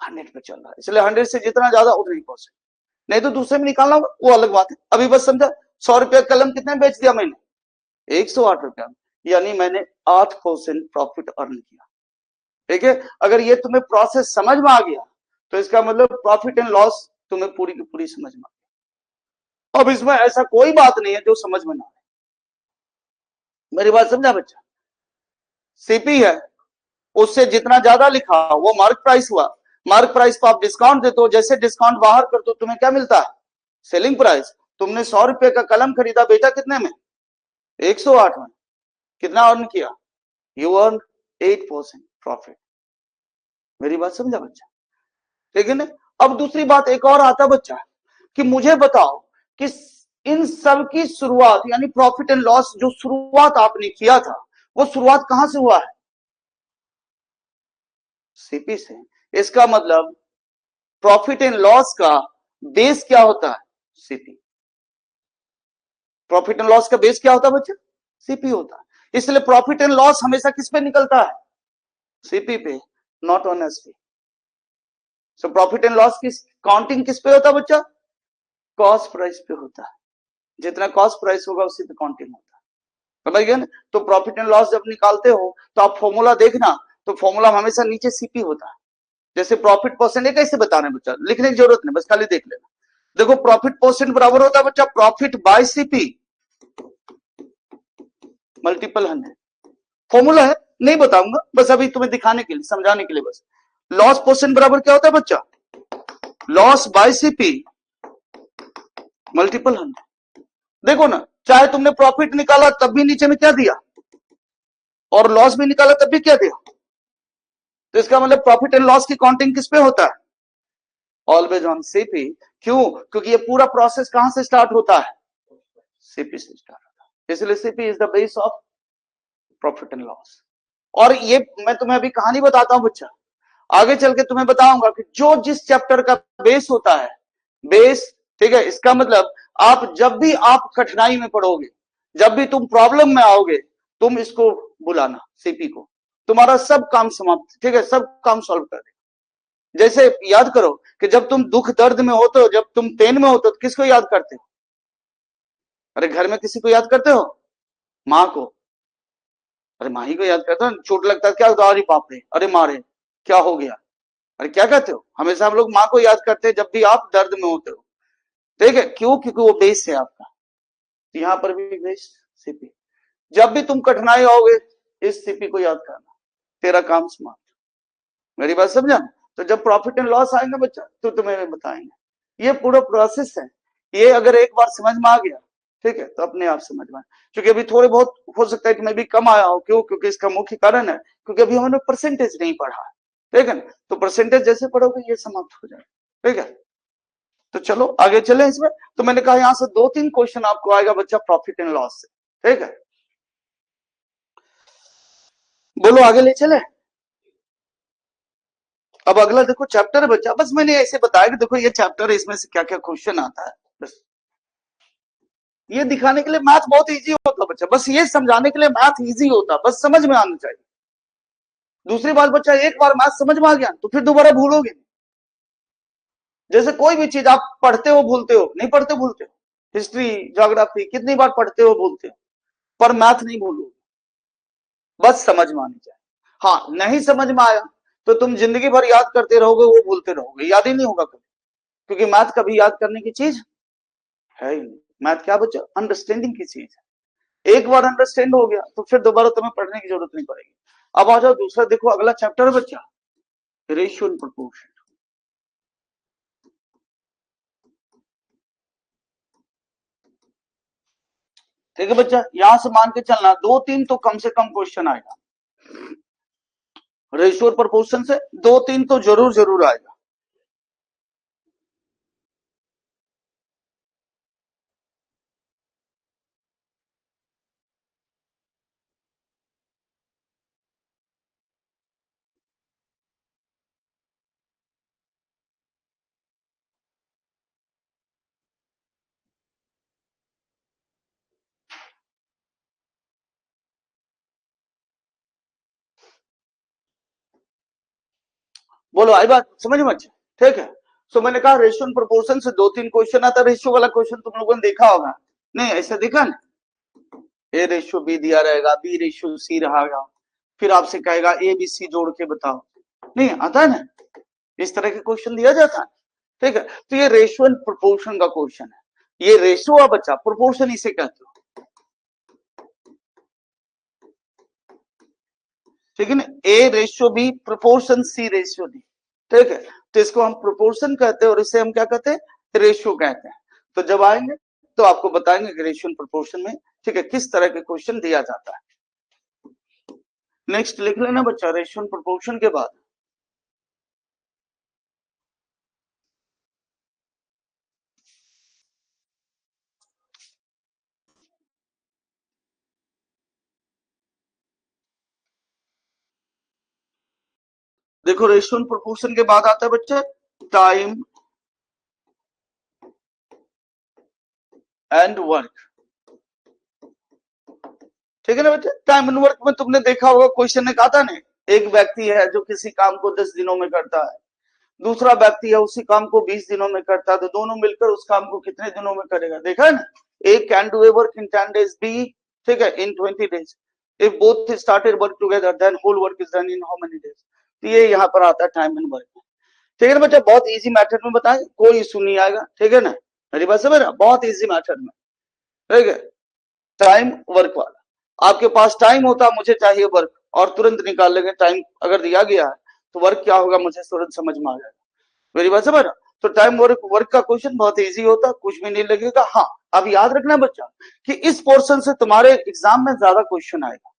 100 पे चल रहा है, इसलिए 100 से जितना ज्यादा उतना ही परसेंट, नहीं तो दूसरे में निकालना होगा वो अलग बात है। अभी बस समझा, 100 रुपया कलम कितने में बेच दिया मैंने, 108 रुपया, यानी मैंने 8% प्रॉफिट अर्न किया। ठीक है। अगर ये तुम्हें प्रोसेस समझ में आ गया तो इसका मतलब प्रॉफिट एंड लॉस तुम्हें पूरी की पूरी समझ में आ गया। अब इसमें ऐसा कोई बात नहीं है जो समझ में ना आए। मेरी बात समझा बच्चा, सीपी है, उससे जितना ज्यादा लिखा वो मार्क प्राइस हुआ, मार्क प्राइस को आप डिस्काउंट देते हो, जैसे डिस्काउंट बाहर करते हो तुम्हें क्या मिलता है, सेलिंग प्राइस। तुमने 100 रुपए का कलम खरीदा, बेचा कितने में, 108 में, कितना अर्न किया, यू अर्न 8% प्रॉफिट। मेरी बात समझा बच्चा, ठीक है ना। अब दूसरी बात एक और आता बच्चा कि मुझे बताओ कि इन सब की शुरुआत यानी प्रॉफिट एंड लॉस जो शुरुआत आपने किया था वो शुरुआत कहां से हुआ है? सीपी से। इसका मतलब प्रॉफिट एंड लॉस का बेस क्या होता है? सीपी। प्रॉफिट एंड लॉस का बेस क्या होता है बच्चे? सीपी होता है। इसलिए प्रॉफिट एंड लॉस हमेशा किस पे निकलता है? सीपी पे, not on SP. So profit and loss की काउंटिंग किस पे होता है बच्चा? कॉस्ट प्राइस पे होता है। जितना कॉस्ट प्राइस होगा उसी पे काउंटिंग होता है। समझ गए ना? तो प्रॉफिट एंड लॉस जब निकालते हो तो आप फॉर्मूला देखना, तो फॉर्मूला हमेशा नीचे सीपी होता है। जैसे प्रॉफिट परसेंट कैसे बताना है बच्चा, लिखने की जरूरत नहीं, बस खाली देख लेना। देखो प्रॉफिट परसेंट बराबर होता है बच्चा profit by CP multiple 100। Formula है, नहीं बताऊंगा, बस अभी तुम्हें दिखाने के लिए, समझाने के लिए बस। लॉस परसेंट बराबर क्या होता है बच्चा? Loss by CP multiple 100। देखो ना, चाहे तुमने प्रॉफिट निकाला तब भी नीचे में क्या दिया, और लॉस भी निकाला तब भी क्या दिया। तो इसका मतलब प्रॉफिट एंड लॉस की काउंटिंग किस पे होता है? Always on CP. क्यों? क्योंकि ये पूरा प्रोसेस कहां से स्टार्ट होता है? सीपी से स्टार्ट होता है। इसलिए CP is the base of profit and loss. और ये मैं तुम्हें अभी कहानी बताता हूं बच्चा, आगे चल के तुम्हें बताऊंगा कि जो जिस चैप्टर का बेस होता है, बेस, ठीक है, इसका मतलब आप जब भी आप कठिनाई में पड़ोगे, जब भी तुम प्रॉब्लम में आओगे, तुम इसको बुलाना, सीपी को, तुम्हारा सब काम समाप्त, ठीक है, सब काम सॉल्व कर देगा। जैसे याद करो कि जब तुम दुख दर्द में होते हो, जब तुम पेन में होते हो, तो किसको याद करते हो? अरे घर में किसी को याद करते हो? माँ को। अरे माँ ही को याद करते हो। चोट लगता है क्या होता है? अरे बाप रे, अरे मारे, क्या हो गया, अरे क्या कहते हो? हमेशा हम लोग माँ को याद करते हैं जब भी आप दर्द में होते हो, ठीक है, क्यों? क्योंकि वो बेस है आपका। यहां पर भी बेस सीपी। जब भी तुम कठिनाई आओगे, इस सीपी को याद करना, तेरा काम समाप्त। मेरी बात समझा? तो जब प्रॉफिट एंड लॉस आएंगे बच्चा तो तुम्हें बताएंगे। ये पूरा प्रोसेस है, ये अगर एक बार समझ में आ गया, ठीक है, तो अपने आप समझ में। क्योंकि अभी थोड़े बहुत हो सकता है कि मैं भी कम आया हूं, क्यों? क्योंकि इसका मुख्य कारण है क्योंकि अभी हमने परसेंटेज नहीं पढ़ा, ठीक है ना? तो परसेंटेज जैसे पढ़ोगे ये समाप्त हो जाएगा, ठीक है। तो चलो आगे चले इसमें। तो मैंने कहा यहां से 2-3 क्वेश्चन आपको आएगा बच्चा प्रॉफिट एंड लॉस से, ठीक है। बोलो आगे ले चले। अब अगला देखो चैप्टर है बच्चा, बस मैंने ऐसे बताया कि देखो ये चैप्टर है, इसमें से क्या क्या क्वेश्चन आता है, बस ये दिखाने के लिए। मैथ बहुत इजी होता बच्चा, बस ये समझाने के लिए मैथ इजी होता, बस समझ में आना चाहिए। दूसरी बात बच्चा, एक बार मैथ समझ में आ गया तो फिर दोबारा भूलोगे नहीं। जैसे कोई भी चीज आप पढ़ते हो भूलते हो, नहीं पढ़ते भूलते हो, हिस्ट्री ज्योग्राफी कितनी बार पढ़ते हो भूलते हो, पर मैथ नहीं भूलोगे, बस समझ में आनी चाहिए। हाँ, नहीं समझ में आया तो तुम जिंदगी भर याद करते रहोगे, वो भूलते रहोगे, याद ही नहीं होगा कभी। क्योंकि मैथ कभी याद करने की चीज है ही नहीं। मैथ क्या बच्चा? अंडरस्टैंडिंग की चीज है। एक बार अंडरस्टैंड हो गया तो फिर दोबारा तुम्हें पढ़ने की जरूरत नहीं पड़ेगी। अब आ जाओ दूसरा, देखो अगला चैप्टर है बच्चा रेशियो एंड प्रोपोर्शन। ठीक है बच्चा, यहां से मान के चलना 2-3 तो कम से कम क्वेश्चन आएगा रेशियो और प्रोपोर्शन से, 2-3 तो जरूर जरूर आएगा। बोलो आई बात समझ में? अच्छा ठीक है। सो मैंने कहा रेशियो एंड प्रोपोर्शन से 2-3 क्वेश्चन आता है। रेशियो वाला क्वेश्चन तुम लोगों ने देखा होगा, नहीं ऐसा देखा ना? ए रेशियो बी दिया रहेगा, बी रेशियो सी रहेगा, फिर आपसे कहेगा ए बी सी जोड़ के बताओ, नहीं आता है ना? इस तरह के क्वेश्चन दिया जाता है, ठीक है। तो ये रेशियो एंड प्रोपोर्शन का क्वेश्चन है। ये रेशियो है बच्चा, प्रोपोर्शन इसे कहते हो, ठीक है ना? A ratio B proportion C ratio D, ठीक है। तो इसको हम प्रोपोर्शन कहते हैं और इसे हम क्या कहते हैं? रेशियो कहते हैं। तो जब आएंगे तो आपको बताएंगे कि रेशियो एंड प्रोपोर्शन में, ठीक है, किस तरह के क्वेश्चन दिया जाता है। नेक्स्ट लिख लेना बच्चा रेशियो एंड प्रोपोर्शन के बाद देखो रेशियो एंड प्रोपोर्शन के बाद आता है बच्चा टाइम एंड वर्क। ठीक है ना बच्चा, टाइम एंड वर्क में तुमने देखा होगा क्वेश्चन ने कहा था ना, एक व्यक्ति है जो किसी काम को 10 दिनों में करता है, दूसरा व्यक्ति है उसी काम को 20 दिनों में करता है, तो दोनों मिलकर उस काम को कितने दिनों में करेगा? देखा है ना, A can do a work in 10 days, B ठीक है in 20 days, if both started work together then whole work is done in how many days. तो ये यहाँ पर आता है टाइम एंड वर्क। ठीक है ना बच्चा, बहुत इजी मेथड में बताएं, कोई इशू नहीं आएगा। ठीक है ना, मेरी बात समझ रहा, बहुत इजी मेथड में। ठीक है, टाइम वर्क वाला, आपके पास टाइम होता मुझे चाहिए वर्क, और तुरंत निकाल लेंगे। टाइम अगर दिया गया है तो वर्क क्या होगा मुझे तुरंत समझ में आ जाएगा। मेरी बात समझ रहा, तो टाइम वर्क वर्क का क्वेश्चन बहुत इजी होता, कुछ भी नहीं लगेगा। हाँ, अब याद रखना बच्चा कि इस पोर्शन से तुम्हारे एग्जाम में ज्यादा क्वेश्चन आएगा।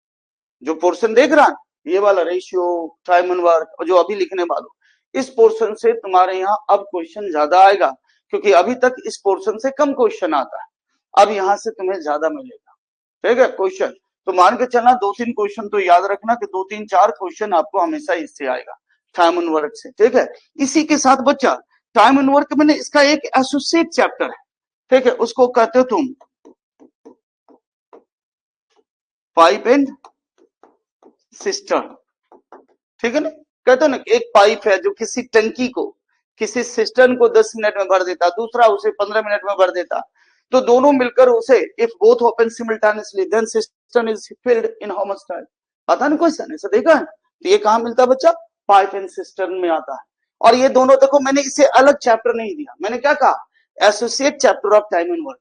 जो पोर्शन देख रहा है ये वाला रेशियो, टाइम एंड वर्क, और जो अभी लिखने वालों, इस पोर्शन से तुम्हारे यहाँ अब क्वेश्चन ज्यादा आएगा, क्योंकि अभी तक इस पोर्शन से कम क्वेश्चन आता है, अब यहाँ से तुम्हें ज्यादा मिलेगा। ठीक है, क्वेश्चन तो मान के चलना 2-3 क्वेश्चन तो याद रखना कि 2-3-4 क्वेश्चन आपको हमेशा इससे आएगा, टाइम एंड वर्क से। ठीक है, इसी के साथ बच्चा टाइम एंड वर्क में इसका एक एसोसिएट चैप्टर है। ठीक है, उसको कहते हो तुम पाइप एंड सिस्टम। ठीक है ना, कहते हो ना एक पाइप है जो किसी टंकी को, किसी सिस्टम को 10 मिनट में भर देता, दूसरा उसे 15 मिनट में भर देता, तो दोनों मिलकर उसे if both open simultaneously then system is filled in how much time. आता ना क्वेश्चन, ऐसा देखा है? तो ये कहां मिलता है बच्चा? पाइप एंड सिस्टम में आता है। और ये दोनों देखो, मैंने इसे अलग चैप्टर नहीं दिया, मैंने क्या कहा? Associate chapter of time and work.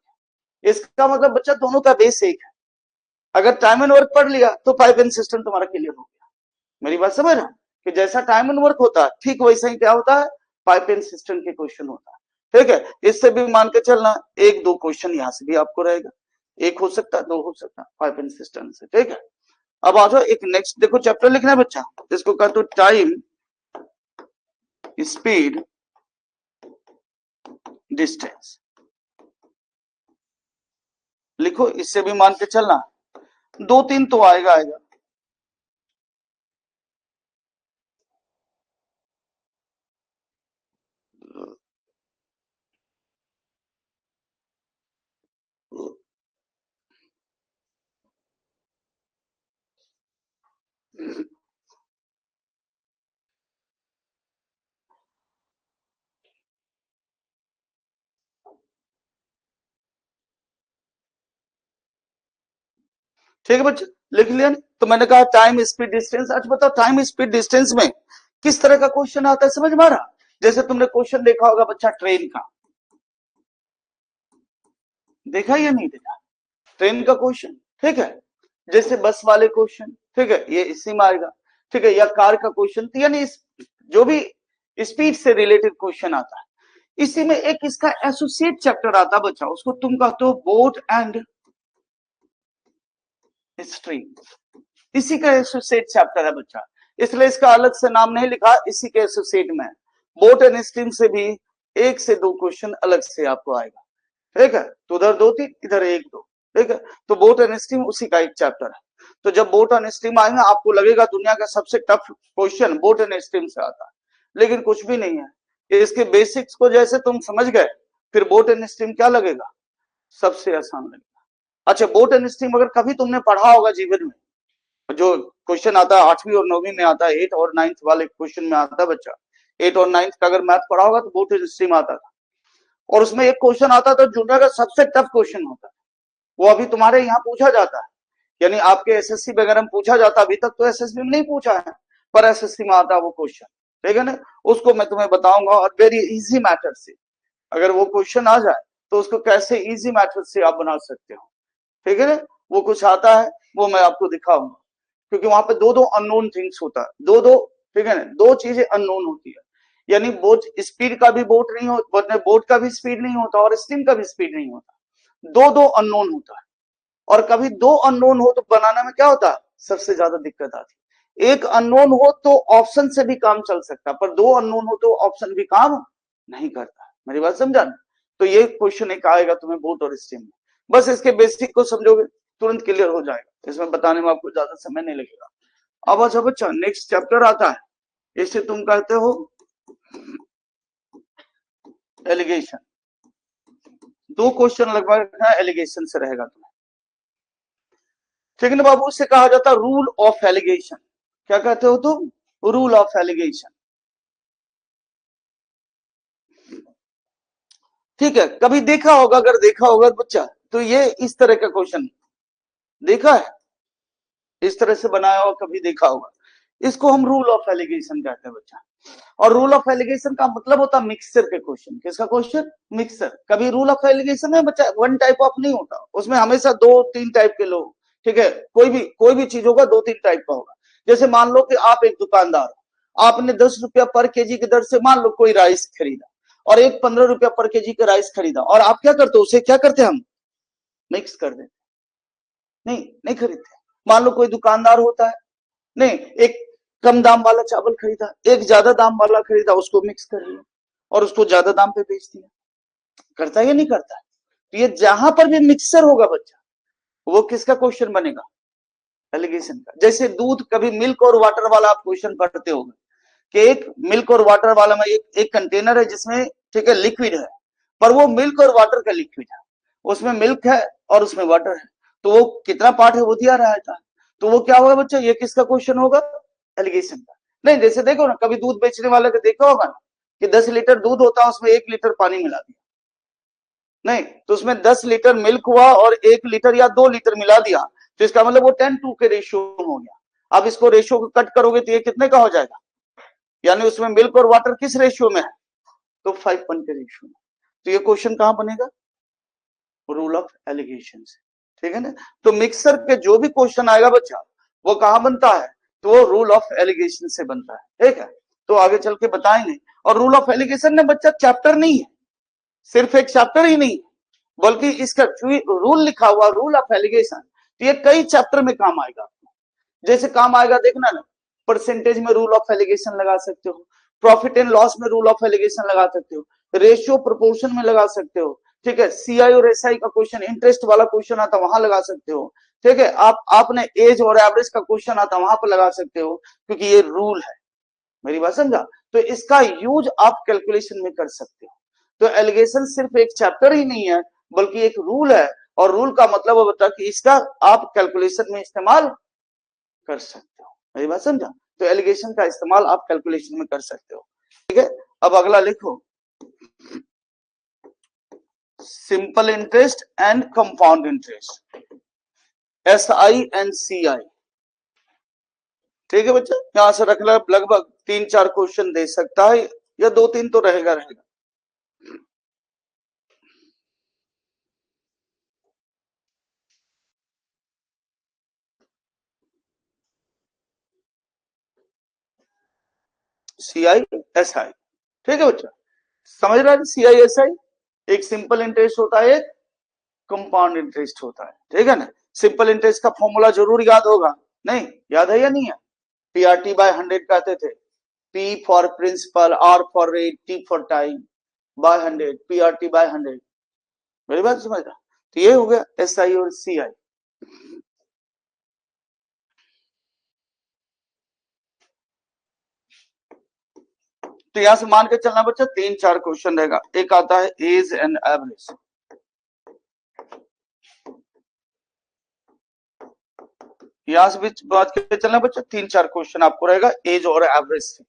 इसका मतलब बच्चा दोनों का बेस एक है। अगर टाइम एंड वर्क पढ़ लिया तो पाइप एंड सिस्टम तुम्हारा क्लियर हो गया। मेरी बात समझ रहा, कि जैसा टाइम एंड वर्क होता है ठीक वैसा ही क्या होता है? पाइप एंड सिस्टम के क्वेश्चन होता है। ठीक है, इससे भी मान के चलना 1-2 क्वेश्चन यहाँ से भी आपको रहेगा, एक हो सकता है, 2 हो सकता है पाइप एंड सिस्टम से। ठीक है, अब आ जाओ एक नेक्स्ट देखो चैप्टर लिखना है बच्चा, इसको कहते हो टाइम स्पीड डिस्टेंस। लिखो, इससे भी मान के चलना 2-3 तो आएगा। ठीक है बच्चे, लिख लिया नहीं? तो मैंने कहा टाइम स्पीड डिस्टेंस। आज बताओ टाइम स्पीड डिस्टेंस में किस तरह का क्वेश्चन आता है, समझ में आ रहा? जैसे तुमने क्वेश्चन देखा होगा बच्चा ट्रेन का, देखा या नहीं देखा? ट्रेन का क्वेश्चन, ठीक है, जैसे बस वाले क्वेश्चन, ठीक है, ये इसी में आएगा। ठीक है, या कार का क्वेश्चन, यानी जो भी स्पीड से रिलेटेड क्वेश्चन आता है, इसी में एक इसका एसोसिएट चैप्टर आता है बच्चा, उसको तुम कहते हो बोट एंड स्ट्रीम। इसी का एसोसिएट चैप्टर है बच्चा, इसलिए इसका अलग से नाम नहीं लिखा, इसी के एसोसिएट में। बोट एंड स्ट्रीम से भी 1 से 2 क्वेश्चन अलग से आपको आएगा। ठीक है, तो उधर 2-3, इधर 1-2। ठीक है, तो बोट एंड स्ट्रीम उसी का एक चैप्टर है। तो जब बोट एंड स्ट्रीम आएगा आपको लगेगा दुनिया का सबसे tough question boat and stream से आता है, लेकिन कुछ भी नहीं है। इसके बेसिक्स को जैसे तुम समझ गए, फिर बोट एंड स्ट्रीम क्या लगेगा? सबसे आसान लगेगा। अच्छा, बोट एंड स्ट्रीम अगर कभी तुमने पढ़ा होगा जीवन में, जो क्वेश्चन आता है 8वीं और 9वीं में आता है, 8 और 9th वाले क्वेश्चन में आता है बच्चा, 8 और 9th का अगर मैथ पढ़ा होगा तो बोट एंड स्ट्रीम आता था, और उसमें एक क्वेश्चन आता था दुनिया का सबसे टफ क्वेश्चन होता है, वो अभी तुम्हारे यहाँ पूछा जाता है, यानी आपके एसएससी वगैरह में पूछा जाता है। अभी तक तो एसएससी में नहीं पूछा है, पर एसएससी में आता है वो क्वेश्चन। ठीक है ना, उसको मैं तुम्हें बताऊंगा, और वेरी इजी मैथड से अगर वो क्वेश्चन आ जाए तो उसको कैसे इजी मैथड से आप बना सकते हो। ठीक है ना, वो कुछ आता है, वो मैं आपको दिखाऊंगा, क्योंकि वहां पे 2-2 अननोन थिंग्स होता है, 2-2, ठीक है ना, 2 चीजें अननोन होती है, यानी बोट स्पीड का भी बोट नहीं होता, बोट का भी स्पीड नहीं होता और स्टीम का भी स्पीड नहीं होता, 2-2 अननोन होता है। और कभी 2 अननोन हो तो बनाने में क्या होता है? सबसे ज्यादा दिक्कत आती। एक अननोन हो तो ऑप्शन से भी काम चल सकता, पर 2 अननोन हो तो ऑप्शन भी काम नहीं करता। मेरी बात समझा ना? तो ये क्वेश्चन एक आएगा तुम्हें बोट और स्टीम में, बस इसके बेसिक को समझोगे तुरंत क्लियर हो जाएगा, इसमें बताने में आपको ज्यादा समय नहीं लगेगा। अब अच्छा बच्चा नेक्स्ट चैप्टर आता है इसे तुम कहते हो एलिगेशन। दो क्वेश्चन लगभग एलिगेशन से रहेगा तुम्हें, ठीक है ना बाबू। उसे कहा जाता है रूल ऑफ एलिगेशन। क्या कहते हो तुम? Rule of allegation. ठीक है, कभी देखा होगा, अगर देखा होगा बच्चा तो ये इस तरह का क्वेश्चन देखा है, इस तरह से बनाया हुआ कभी देखा होगा। इसको हम रूल ऑफ एलिगेशन कहते हैं बच्चा। और रूल ऑफ एलिगेशन का मतलब होता है मिक्सचर के क्वेश्चन। किसका क्वेश्चन? मिक्सचर। कभी रूल ऑफ एलिगेशन में बच्चा वन टाइप ऑफ नहीं होता, उसमें हमेशा दो तीन टाइप के लोग, ठीक है, कोई भी चीज होगा दो तीन टाइप का होगा। जैसे मान लो कि आप एक दुकानदार हो, आपने 10 रुपया पर केजी की दर से मान लो कोई राइस खरीदा, और एक 15 रुपया पर केजी का राइस खरीदा, और आप क्या करते हो, उसे क्या करते हम मिक्स कर देते, नहीं खरीदते। मान लो कोई दुकानदार होता है, नहीं, एक कम दाम वाला चावल खरीदा, एक ज्यादा दाम वाला खरीदा, उसको मिक्स कर लिया और उसको ज्यादा दाम पे बेच दिया। करता है या नहीं करता है? तो ये जहां पर भी मिक्सर होगा बच्चा, वो किसका क्वेश्चन बनेगा? एलिगेशन का। जैसे दूध, कभी मिल्क और वाटर वाला आप क्वेश्चन पढ़ते होंगे कि एक मिल्क और वाटर वाला में एक कंटेनर है जिसमें, ठीक है, लिक्विड है, पर वो मिल्क और वाटर का लिक्विड है, उसमें मिल्क है और उसमें वाटर है, तो वो कितना पार्ट है वो दिया रहा था। तो वो क्या होगा बच्चा, ये किसका क्वेश्चन होगा? एलिगेशन का। नहीं, जैसे देखो ना, कभी दूध बेचने वाले को देखा होगा ना कि 10 लीटर दूध होता है, उसमें 1 लीटर पानी मिला दिया, नहीं तो उसमें 10 लीटर मिल्क हुआ और 1 लीटर या 2 लीटर मिला दिया, तो इसका मतलब वो 10:2 के रेशियो में हो गया। अब इसको रेशियो को कट करोगे तो ये कितने का हो जाएगा? यानी उसमें मिल्क और वाटर किस रेशियो में है? तो 5:1 के रेशियो में। तो ये क्वेश्चन कहां बनेगा? रूल ऑफ एलिगेशन से, ठीक है ना। तो मिक्सर के जो भी क्वेश्चन आएगा बच्चा, वो कहां बनता है? तो वो रूल ऑफ एलिगेशन से बनता है, ठीक है। तो आगे चल के बताएंगे। और रूल ऑफ एलिगेशन ने बच्चा चैप्टर नहीं है, सिर्फ एक चैप्टर ही नहीं, बल्कि इसका रूल लिखा हुआ रूल ऑफ एलिगेशन, तो ये कई चैप्टर में काम आएगा। जैसे काम आएगा देखना ना, परसेंटेज में रूल ऑफ एलिगेशन लगा सकते हो, प्रॉफिट एंड लॉस में रूल ऑफ एलिगेशन लगा सकते हो, रेशियो प्रोपोर्शन में लगा सकते हो, ठीक है, सीआई और एसआई का क्वेश्चन, इंटरेस्ट वाला क्वेश्चन आता वहां लगा सकते हो, ठीक है, आपने एज और एवरेज का क्वेश्चन आता वहां पर लगा सकते हो, क्योंकि ये रूल है। मेरी बात समझा? तो इसका यूज आप कैलकुलेशन में कर सकते हो। तो एलिगेशन सिर्फ एक चैप्टर ही नहीं है, बल्कि एक रूल है, और रूल का मतलब होता है कि इसका आप कैलकुलेशन में इस्तेमाल कर सकते हो। मेरी बात समझा? तो एलिगेशन का इस्तेमाल आप कैलकुलेशन में कर सकते हो, ठीक है। अब अगला लिखो, simple interest and compound interest, SI and CI, ठीक है बच्चा। यहां से रख लगभग 3-4 क्वेश्चन दे सकता है, या 2-3 तो रहेगा। CI SI, ठीक है बच्चा, समझ रहा है? CI SI एक सिंपल इंटरेस्ट होता है, एक कंपाउंड इंटरेस्ट होता है, ठीक है ना। सिंपल इंटरेस्ट का फॉर्मूला जरूर याद होगा, नहीं याद है या नहीं है? PRT/100 कहते थे, P for principal, R for rate, T for time, by 100, PRT/100। मेरी बात समझ रहा? तो ये हो गया SI और CI। तो यहां से मान के चलना बच्चा, 3-4 क्वेश्चन रहेगा। एक आता है एज एंड एवरेज, यहां से भी बात करके चलना बच्चा, 3-4 क्वेश्चन आपको रहेगा एज और एवरेज से।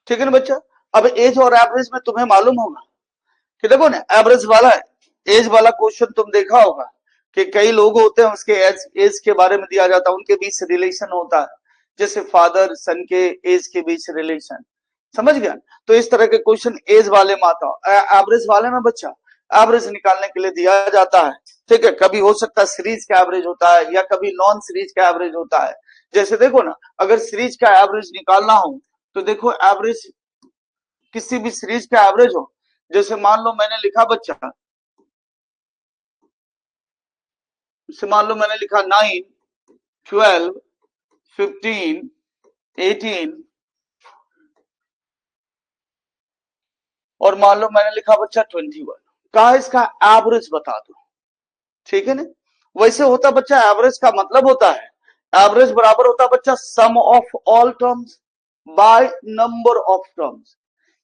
ठीक है ना बच्चा। अब एज और एवरेज में तुम्हें मालूम होगा कि देखो ना, एवरेज वाला है, एज वाला क्वेश्चन तुम देखा होगा कि कई लोग होते हैं, उसके एज के बारे में दिया जाता है, उनके बीच रिलेशन होता है, जैसे फादर सन के एज के बीच रिलेशन, समझ गया। तो इस तरह के क्वेश्चन एज वाले में आता है। एवरेज वाले में बच्चा एवरेज निकालने के लिए दिया जाता है, ठीक है। कभी हो सकता है सीरीज का एवरेज होता है, या कभी नॉन सीरीज का एवरेज होता है। जैसे देखो ना, अगर सीरीज का एवरेज निकालना हो तो देखो, एवरेज किसी भी सीरीज का एवरेज हो, जैसे मान लो मैंने लिखा बच्चा, मान लो मैंने लिखा 9, 12, 15, 18 और मान लो मैंने लिखा बच्चा 21, कहा इसका एवरेज बता दो, ठीक है ना। वैसे होता बच्चा एवरेज का मतलब होता है, एवरेज बराबर होता है बच्चा sum of all terms by number of terms.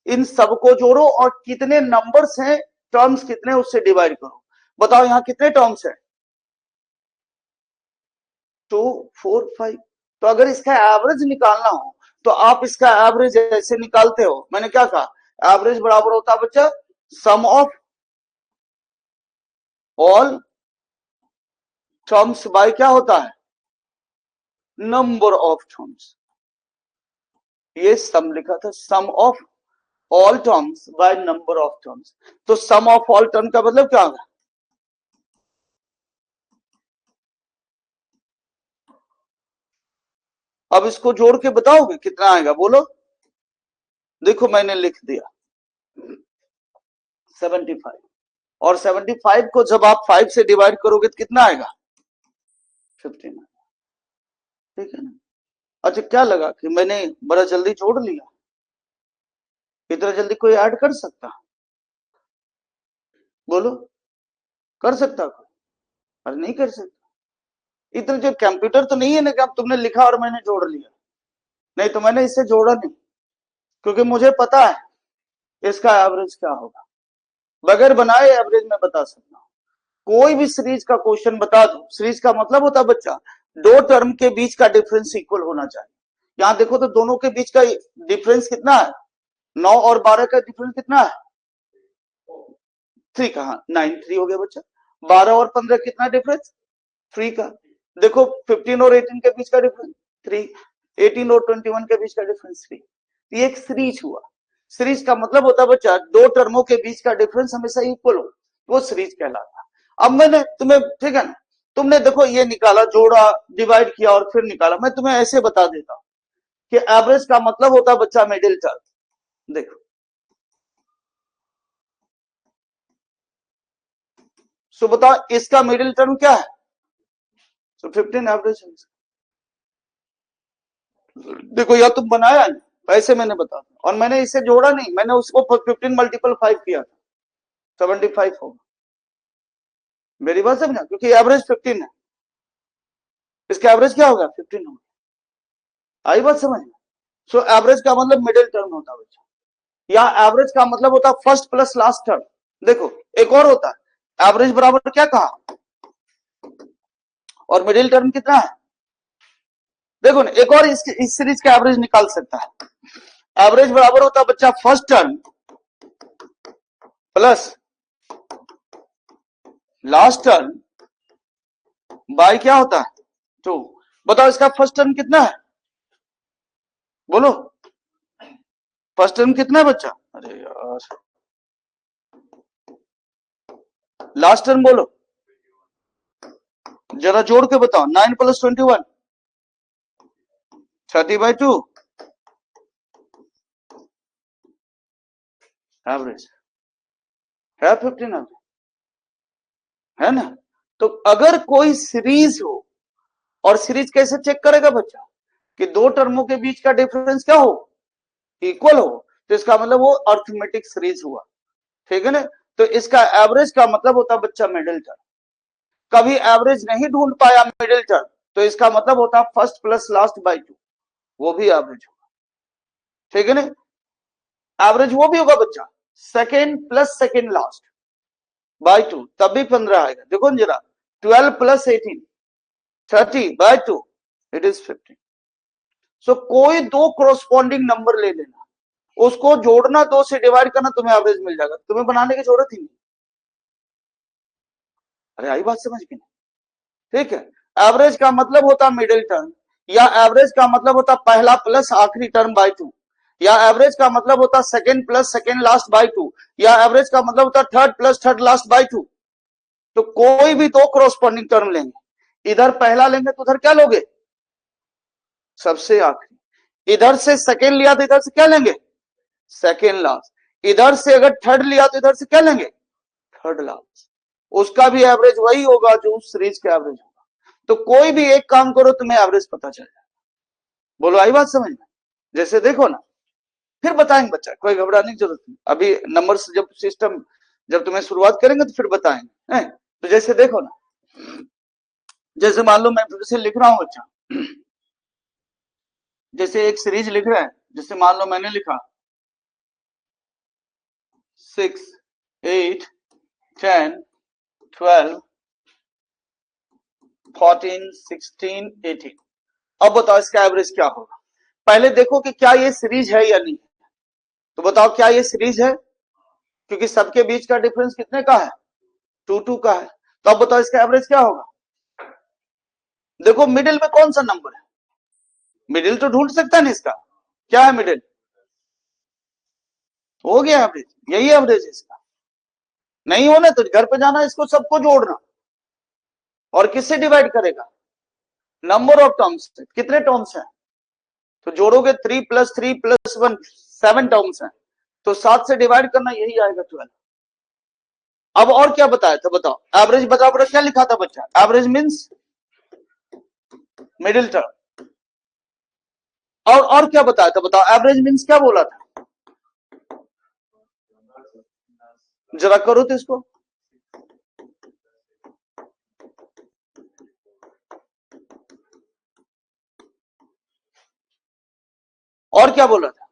इन सबको जोड़ो और कितने नंबर्स हैं, टर्म्स कितने, उससे डिवाइड करो। बताओ यहां कितने टर्म्स हैं, 2 4 5। तो अगर इसका एवरेज निकालना हो तो आप इसका एवरेज ऐसे निकालते हो, मैंने क्या कहा, एवरेज बराबर होता है बच्चा sum of all terms bye क्या होता है, नंबर ऑफ टर्म्स। ये सम लिखा था, sum of all terms by number of terms. तो सम ऑफ ऑल टर्म का मतलब क्या होगा, अब इसको जोड़ के बताओगे कितना आएगा, बोलो। देखो मैंने लिख दिया 75, और 75 को जब आप 5 से डिवाइड करोगे तो कितना आएगा, 15। ठीक है ना। अच्छा क्या लगा कि मैंने बड़ा जल्दी जोड़ लिया, इतना जल्दी कोई ऐड कर सकता, बोलो, कर सकता कोई, अरे नहीं कर सकता। इतना जो कंप्यूटर तो नहीं है ना कि अब तुमने लिखा और मैंने जोड़ लिया, नहीं तो मैंने इससे जोड़ा नहीं, क्योंकि मुझे पता है इसका एवरेज क्या होगा, बगैर बनाए एवरेज में बता सकता हूं। कोई भी सीरीज का क्वेश्चन बता दो, सीरीज का मतलब होता है बच्चा दो टर्म के बीच का डिफरेंस इक्वल होना चाहिए। यहां देखो तो दोनों के बीच का डिफरेंस कितना है, 9 और 12 का डिफरेंस कितना है, 3 का, हाँ 9 3 हो गया बच्चा। 12 और 15 कितना डिफरेंस, 3 का। देखो 15 और 18 के बीच का डिफरेंस 3, 18 और 21 के बीच का डिफरेंस 3। ये एक सीरीज हुआ, सीरीज का मतलब होता है बच्चा दो टर्मों के बीच का डिफरेंस हमेशा इक्वल हो, वो सीरीज कहलाता है। अब मैंने तुम्हें, ठीक है ना, तुमने देखो ये निकाला, जोड़ा, डिवाइड किया और फिर निकाला, मैं तुम्हें ऐसे बता देता हूं कि एवरेज का मतलब होता है बच्चा मिडिल टर्म। देखो सो बताओ इसका मिडिल टर्म क्या है, सो 15 एवरेज है। देखो या तुम बनाया नहीं, ऐसे मैंने बता दिया, और मैंने इसे जोड़ा नहीं, मैंने उसको 15 मल्टीपल 5 किया था, 75 होगा। मेरी बात समझा, क्योंकि एवरेज 15 है, इसका एवरेज क्या होगा, 15 होगा। आई बात समझ। सो एवरेज का मतलब मिडिल टर्म होता है बच्चा, या एवरेज का मतलब होता है फर्स्ट प्लस लास्ट टर्म। देखो एक और होता है, एवरेज बराबर क्या कहा, और मिडिल टर्म कितना है। देखो ना एक और इस सीरीज का एवरेज निकाल सकता है, एवरेज बराबर होता है बच्चा first term plus last term by क्या होता है, 2। बताओ इसका फर्स्ट टर्म कितना है, बोलो, फर्स्ट टर्म कितना है बच्चा, अरे यार लास्ट टर्म बोलो, जरा जोड़ के बताओ, 9 + 21 30/2 एवरेज है 15 है ना। तो अगर कोई सीरीज हो, और सीरीज कैसे चेक करेगा बच्चा, कि दो टर्मों के बीच का डिफरेंस क्या हो, इक्वल हो, तो इसका मतलब वो अर्थमेटिक सीरीज हुआ, ठीक है ना। तो इसका एवरेज का मतलब होता है बच्चा मिडिल टर्म। कभी एवरेज नहीं ढूंढ पाया मिडिल टर्म, तो इसका मतलब होता है फर्स्ट प्लस लास्ट बाय 2, वो भी एवरेज होगा, ठीक है ना। एवरेज वो भी होगा बच्चा second plus second last by 2, तब भी 15 आएगा। देखो जरा 12 + 18 30/2 इट इज 15। सो कोई दो कोरोस्पॉन्डिंग नंबर ले लेना, उसको जोड़ना, 2 से डिवाइड करना, तुम्हें एवरेज मिल जाएगा, तुम्हें बनाने की जरूरत ही नहीं। अरे आई बात समझ के नहीं, ठीक है। एवरेज का मतलब होता मिडिल टर्म, या एवरेज का मतलब होता पहला प्लस आखिरी टर्म बाय 2, या एवरेज का मतलब होता second plus second last by 2, या एवरेज का मतलब होता third plus third last by 2। तो कोई भी दो कोरोस्पॉन्डिंग टर्म लेंगे, इधर पहला लेंगे तो उधर क्या लोगे, सबसे आखिरी। इधर से सेकेंड लिया तो इधर से क्या लेंगे, सेकेंड लास्ट। इधर से अगर थर्ड लिया तो इधर से क्या लेंगे, थर्ड लास्ट। उसका भी एवरेज वही होगा जो उस सीरीज का एवरेज होगा। तो कोई भी एक काम करो तुम्हें एवरेज पता चल जाए। बोलो आई बात समझ में? जैसे देखो ना, फिर बताएंगे बच्चा, कोई घबराने की जरूरत नहीं, अभी नंबर जब सिस्टम जब तुम्हें शुरुआत करेंगे तो फिर बताएंगे, हैं? तो जैसे देखो ना, जैसे मान लो मैं फिर से लिख रहा हूं बच्चा, जैसे एक सीरीज लिख रहा है, जैसे मान लो मैंने लिखा 6, 8, 10, 12, 14, 16, 18। अब बताओ इसका एवरेज क्या होगा। पहले देखो कि क्या ये सीरीज है या नहीं। तो बताओ क्या ये सीरीज है, क्योंकि सबके बीच का डिफरेंस कितने का है, 2 2 का है। तो अब बताओ इसका एवरेज क्या होगा। देखो मिडिल में कौन सा नंबर है, मिडिल तो ढूंढ सकता है ना इसका, क्या है मिडिल, हो गया एवरेज, यही एवरेज है इसका। नहीं हो ना तो घर पे जाना, इसको सबको जोड़ना, और किससे डिवाइड करेगा, नंबर ऑफ टर्म्स, कितने टर्म्स हैं, तो जोड़ोगे 3 + 3 + 1, 7 टर्म्स हैं, तो 7 से डिवाइड करना, यही आएगा 12। अब और क्या बताया था बताओ, एवरेज बराबर क्या लिखा था बच्चा, एवरेज मींस मिडिल टर्म। और क्या बताया था बताओ, एवरेज मींस क्या बोला था, जरा करो तो इसको, और क्या बोला था,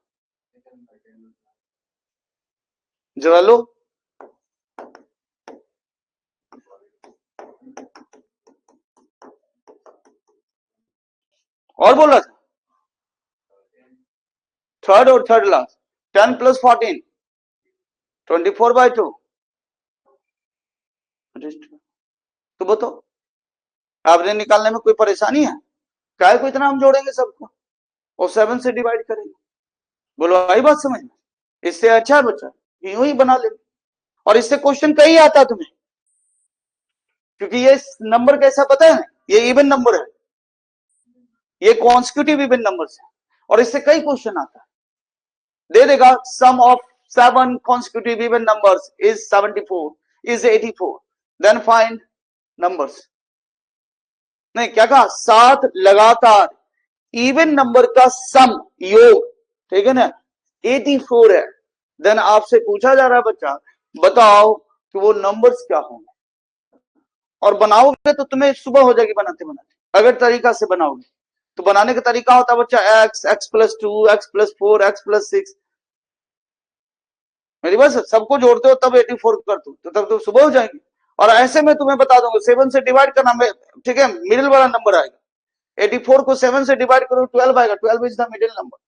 जरा लो, और बोला था थर्ड और थर्ड लास्ट, 10 + 14, 24/2। तो बताओ एवरेज निकालने में कोई परेशानी है, क्या को इतना हम जोड़ेंगे सबको और 7 से डिवाइड करेंगे। बोलो आई बात समझ में, इससे अच्छा है बच्चा यूं ही बना ले, और इससे क्वेश्चन कहीं आता है तुम्हें, क्योंकि ये नंबर कैसा पता है, ये इवन नंबर है, ये कॉन्सिक्यूटिव इवन नंबर है, और इससे कई क्वेश्चन आता है, दे देगा सम of 7 consecutive even numbers is 74 is 84, then find numbers। नहीं क्या कहा, 7 लगातार इवन नंबर का सम योग, ठीक है ना, 84 है। देन आपसे पूछा जा रहा है बच्चा बताओ कि वो नंबर्स क्या होंगे, और बनाओगे तो तुम्हें सुबह हो जाएगी बनाते बनाते, अगर तरीका से बनाओगे तो। बनाने का तरीका होता है बच्चा x, x+2, x+4, x+6, मेरी बात सबको जोड़ते हो तब 84 करते हो, तो तब तो सुबह हो जाएंगे। और ऐसे में तुम्हें बता दूंगा 7 से डिवाइड करना, ठीक है, मिडिल वाला नंबर आएगा, 84 को 7 से डिवाइड करो 12 आएगा, 12 इज द मिडिल नंबर,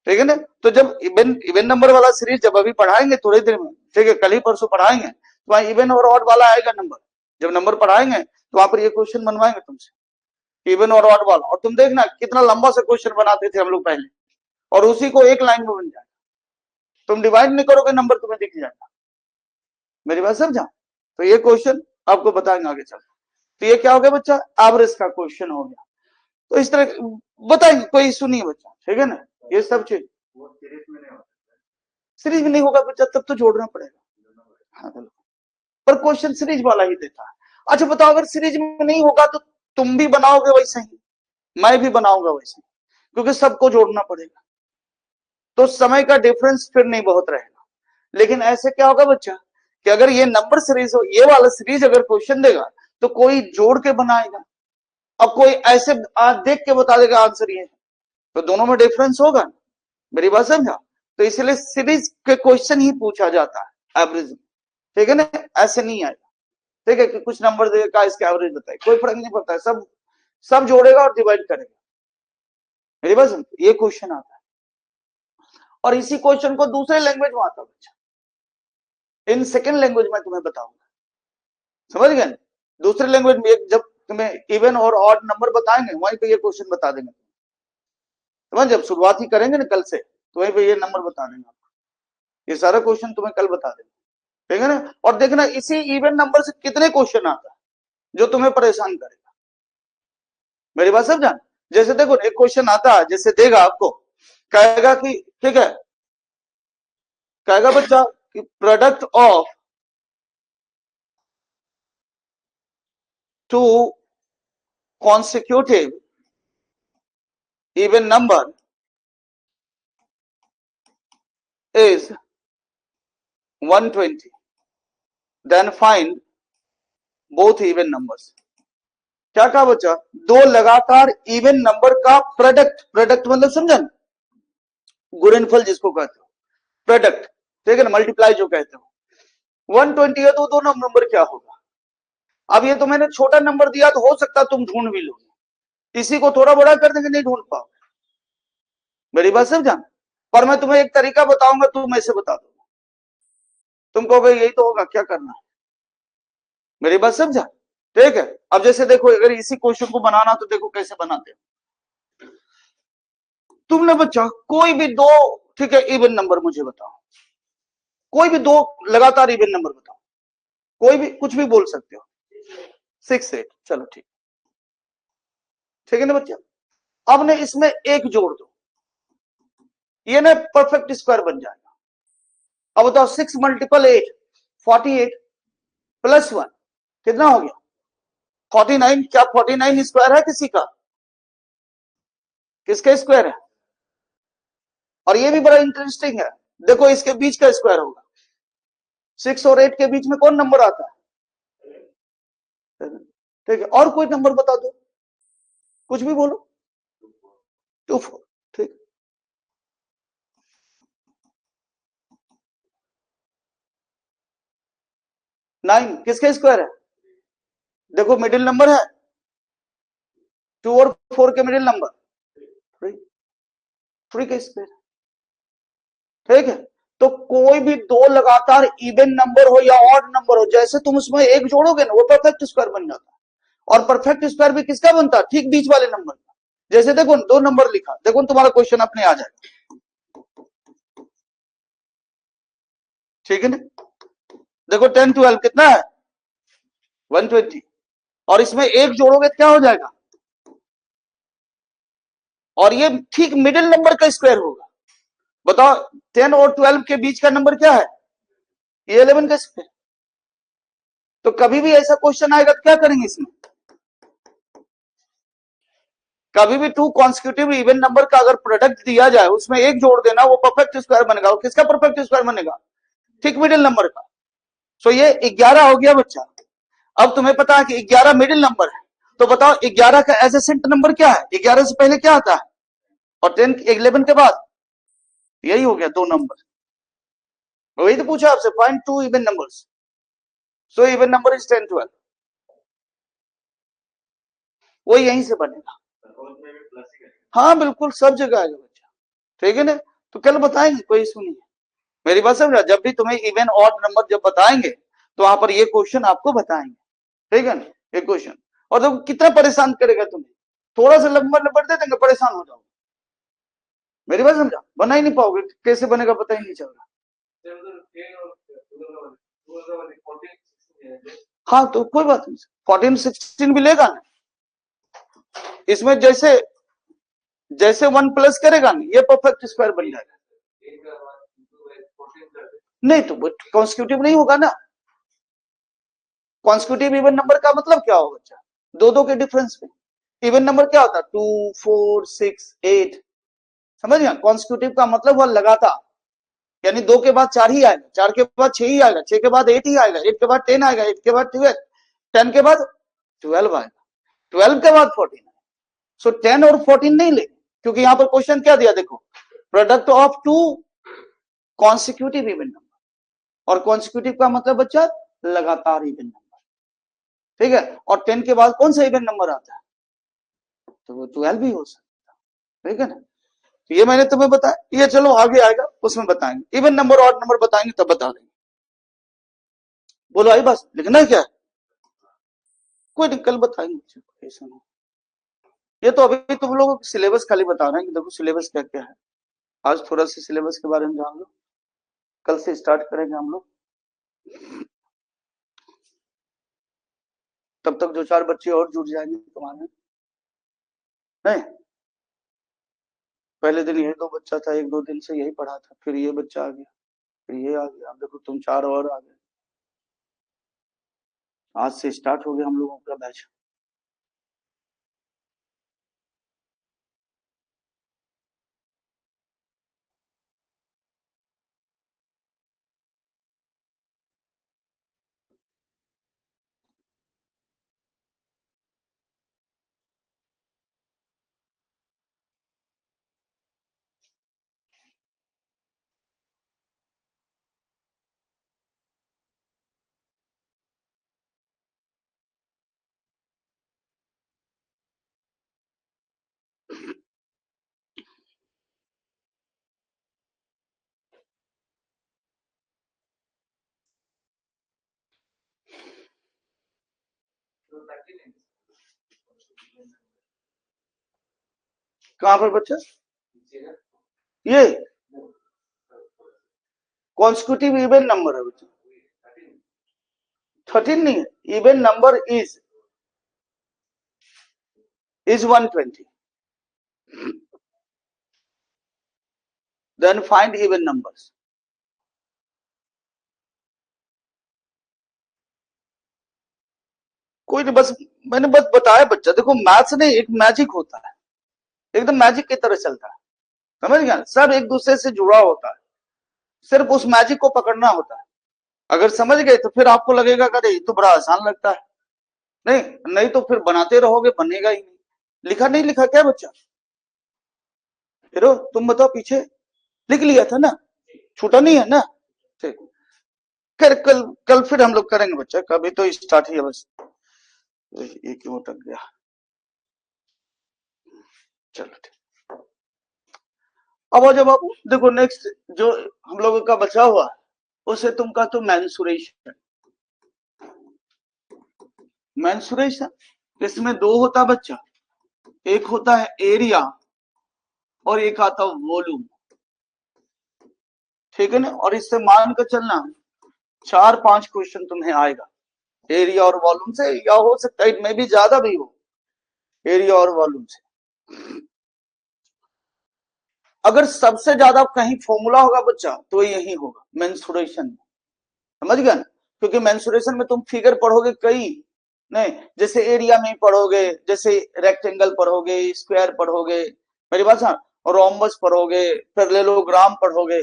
ठीक है ना। तो जब इवन इवन नंबर वाला सीरीज जब अभी पढ़ाएंगे थोड़ी देर में, ठीक है, कल ही परसों पढ़ाएंगे, तो वहां इवन और ऑड वाला आएगा नंबर, जब नंबर पढ़ाएंगे तो वहां पर ये क्वेश्चन बनवाएंगे तुमसे, इवन और ऑड वाला, और तुम देखना कितना लंबा सा क्वेश्चन बनाते थे हम लोग पहले, और उसी को एक लाइन में बन जाए, तुम डिवाइड नहीं करोगे नंबर तुम्हें दिख जाएगा, मेरी बात समझा। तो ये क्वेश्चन आपको बताएंगे आगे चल। तो ये क्या हो गया बच्चा, एवरेज का क्वेश्चन हो गया। तो इस तरह बताएंगे, कोई इशू नहीं है बच्चा, ठीक है ना, ये सब चीज सीरीज में नहीं होगा बच्चा, तब तो जोड़ना पड़ेगा, हाँ पर क्वेश्चन सीरीज वाला ही देता है। अच्छा बताओ अगर सीरीज में नहीं होगा तो तुम भी बनाओगे वैसे ही, मैं भी बनाऊंगा वैसे ही, क्योंकि सबको जोड़ना पड़ेगा, तो समय का डिफरेंस फिर नहीं बहुत रहेगा। लेकिन ऐसे क्या होगा बच्चा कि अगर ये नंबर सीरीज हो, ये वाला सीरीज अगर क्वेश्चन देगा तो कोई जोड़ के बनाएगा, अब कोई ऐसे देख के बता देगा आंसर ये है, तो दोनों में डिफरेंस होगा, मेरी बात समझा। तो इसलिए सीरीज के क्वेश्चन ही पूछा जाता है एवरेज, ठीक है ना, ऐसे नहीं आएगा, ठीक है, कि कुछ नंबर देगा इसका एवरेज बताए, कोई फर्क नहीं पड़ता है, सब सब जोड़ेगा और डिवाइड करेगा, मेरी बात समझ, ये क्वेश्चन आता है। और इसी क्वेश्चन को दूसरे लैंग्वेज में आता है बच्चा, इन सेकेंड लैंग्वेज में तुम्हें बताऊंगा, समझ गए, दूसरे लैंग्वेज में जब तुम्हें इवन और ऑड नंबर बताएंगे वहीं पे ये क्वेश्चन बता देंगे, समझ, जब शुरुआत ही करेंगे ना कल से, तो वहीं पे ये नंबर बता देंगे आपको, ये सारा क्वेश्चन तुम्हें कल बता देंगे, ठीक है ना। और देखना इसी इवन नंबर से कितने क्वेश्चन आता है जो तुम्हें परेशान करेगा, मेरी बात समझा। जैसे देखो एक क्वेश्चन आता है, जैसे देगा आपको, कहेगा कि ठीक है, कहेगा बच्चा कि product of 2 consecutive even number is 120, then find both even numbers. क्या कहा बच्चा? दो लगातार इवन नंबर का प्रोडक्ट, प्रोडक्ट मतलब समझा ना, गुणनफल जिसको कहते हो, प्रोडक्ट, ठीक है ना, मल्टीप्लाई जो कहते हो, 120 है तो दो नंबर क्या होगा? अब ये तो मैंने छोटा नंबर दिया तो हो सकता तुम ढूंढ भी लोगे, इसी को थोड़ा बड़ा कर देंगे नहीं ढूंढ पाओगे, मेरी बात समझा? पर मैं तुम्हें एक तरीका बताऊंगा, तुम ऐसे बता दो, तुम कहोगे यही तो होगा, क्या करना है, मेरी बात समझा? ठीक है। अब जैसे देखो, अगर इसी क्वेश्चन को बनाना तो देखो कैसे बनाते हैं। तुमने बच्चा कोई भी दो, ठीक है, इवन नंबर मुझे बताओ, कोई भी दो लगातार इवन नंबर बताओ, कोई भी कुछ भी बोल सकते हो, 6 8, चलो ठीक, ठीक है ना बच्चा? अब ने इसमें एक जोड़ दो, ये ना परफेक्ट स्क्वायर बन जाएगा। अब बताओ 6 मल्टीपल 8, 48 प्लस 1 कितना हो गया? 49। क्या 49 स्क्वायर है किसी का? किसका स्क्वायर है? और ये भी बड़ा इंटरेस्टिंग है, देखो इसके बीच का स्क्वायर होगा, 6 और 8 के बीच में कौन नंबर आता है? ठीक है, और कोई नंबर बता दो, कुछ भी बोलो, 2 4, ठीक। 9 किसका स्क्वायर है? देखो मिडिल नंबर है, 2 और 4 के मिडिल नंबर 3, 3 का स्क्वायर, ठीक है। तो कोई भी दो लगातार इवन नंबर हो या ऑड नंबर हो, जैसे तुम उसमें एक जोड़ोगे ना वो परफेक्ट स्क्वायर बन जाता है। और परफेक्ट स्क्वायर भी किसका बनता है? ठीक बीच वाले नंबर का। जैसे देखो दो नंबर लिखा, देखो तुम्हारा क्वेश्चन अपने आ जाएगा, ठीक है ना? देखो 10 12 कितना है? 120, और इसमें एक जोड़ोगे तो क्या हो जाएगा? और ये ठीक मिडिल नंबर का स्क्वायर होगा। बताओ 10 और 12 के बीच का नंबर क्या है? ये 11 का स्क्वायर। तो कभी भी ऐसा क्वेश्चन आएगा तो क्या करेंगे इसमें? कभी भी टू कॉन्सिक्यूटिव इवन नंबर का अगर प्रोडक्ट दिया जाए, उसमें एक जोड़ देना, वो परफेक्ट स्क्वायर बनेगा। वो किसका परफेक्ट स्क्वायर बनेगा? ठीक मिडिल नंबर का। सो ये 11 हो गया बच्चा। अब तुम्हें पता है कि 11 मिडिल नंबर है, तो बताओ 11 का एडजेसेंट नंबर क्या है? 11 से पहले क्या आता है और 10 11 के बाद? यही हो गया दो नंबर। वही तो पूछा आपसे, find two even numbers, so even number is 10 12, वो यहीं से बनेगा। हाँ बिल्कुल, सब जगह आएगा बच्चा, ठीक है ना? तो कल बताएंगे, कोई इशू नहीं है, मेरी बात समझा? जब भी तुम्हें इवन ऑड नंबर जब बताएंगे तो वहां पर ये क्वेश्चन आपको बताएंगे, ठीक है ना? ये क्वेश्चन, और तो कितना परेशान करेगा तुम्हें, थोड़ा सा लंबा नंबर दे देंगे परेशान हो जाओगे, मेरी बात समझा? बना ही नहीं पाओगे, कैसे बनेगा पता ही नहीं चल रहा। हाँ तो कोई बात नहीं, 14 16 भी लेगा ना, इसमें जैसे जैसे 1 प्लस करेगा ना, ये परफेक्ट स्क्वायर बन जाएगा। नहीं तो कॉन्सिक्यूटिव नहीं होगा ना। कॉन्सिक्यूटिव इवन नंबर का मतलब क्या होगा बच्चा? दो दो के डिफरेंस में। इवन नंबर क्या होता है? 2 4 6 8, समझ गया? कॉन्सिक्यूटिव का मतलब हुआ लगातार, यानी 2 के बाद 4 ही आएगा, 4 के बाद 6 ही आएगा, 6 के बाद 8 ही आएगा, 8 के बाद 10 आएगा, 8 के बाद 12, 10 के बाद 12 आएगा, 12 के बाद 14। सो 10 और 14 नहीं ले, क्योंकि यहां पर क्वेश्चन क्या दिया देखो, product of to consecutive even number, और कॉन्सिक्यूटिव का मतलब बच्चा लगातार इवन नंबर, ठीक है? और 10 के बाद कौन सा इवन नंबर आता है? तो वो 12 भी हो सकता है, ठीक है ना? तो ये मैंने तुम्हें बताया, ये चलो आगे आएगा उसमें बताएंगे, इवन नंबर ऑड नंबर बताएंगे तब बता देंगे। बोलो आई बस, लिखना है क्या? कोई नहीं, कल बताएंगे, ऐसा नहीं। ये तो अभी तुम लोगों को सिलेबस खाली बता रहे हैं कि देखो सिलेबस क्या क्या है। आज थोड़ा सा सिलेबस के बारे में जान लो, कल से स्टार्ट करेंगे हम लोग। तब तक दो चार बच्चे और जुड़ जाएंगे तुम्हारे, नहीं? पहले दिन यही दो बच्चा था, एक दो दिन से यही पढ़ा था, फिर ये बच्चा आ गया, फिर ये आ गया, अब देखो तुम चार और आ गए। आज से स्टार्ट हो गया हम लोगों का बैच। कहां पर बच्चा? ये कॉन्स्टिट्यूटिव इवन नंबर है बच्चा, 13 नहीं है। Even number is 120. Then find even numbers. कोई नहीं, बस मैंने बस बताया बच्चा, देखो मैथ्स ने एक मैजिक होता है, एकदम मैजिक की तरह चलता है, समझ गया? सब एक दूसरे से जुड़ा होता है, सिर्फ उस मैजिक को पकड़ना होता है। अगर समझ गए तो फिर आपको लगेगा कि ये तो बड़ा आसान लगता है, नहीं नहीं तो फिर बनाते रहोगे, बनेगा ही नहीं। लिखा नहीं लिखा क्या बच्चा? फिर तुम बताओ, पीछे लिख लिया था ना, छूटा नहीं है ना? ठीक, कल कल फिर हम लोग करेंगे बच्चा, कभी तो स्टार्ट ही है बस, ये क्यों अटक गया? चलो ठीक, अब आ जाओ बाबू, देखो नेक्स्ट जो हम लोगों का बचा हुआ है उसे तुम कहते हो मेंसुरेशन। मेंसुरेशन इसमें दो होता बच्चा, एक होता है एरिया और एक आता है वॉल्यूम, ठीक है ना? और इससे मान कर चलना 4-5 क्वेश्चन तुम्हें आएगा एरिया और वॉल्यूम से, या हो सकता है में भी ज्यादा भी हो एरिया और वॉल्यूम से। अगर सबसे ज्यादा कहीं फॉर्मूला होगा बच्चा तो यही होगा मेंसुरेशन में, समझ गया ना? क्योंकि मेंसुरेशन में तुम फिगर पढ़ोगे कई, नहीं जैसे एरिया में पढ़ोगे, जैसे रेक्टेंगल पढ़ोगे, स्क्वायर पढ़ोगे, मेरी बात समझ, और रोम्बस पढ़ोगे, पैरेललोग्राम पढ़ोगे,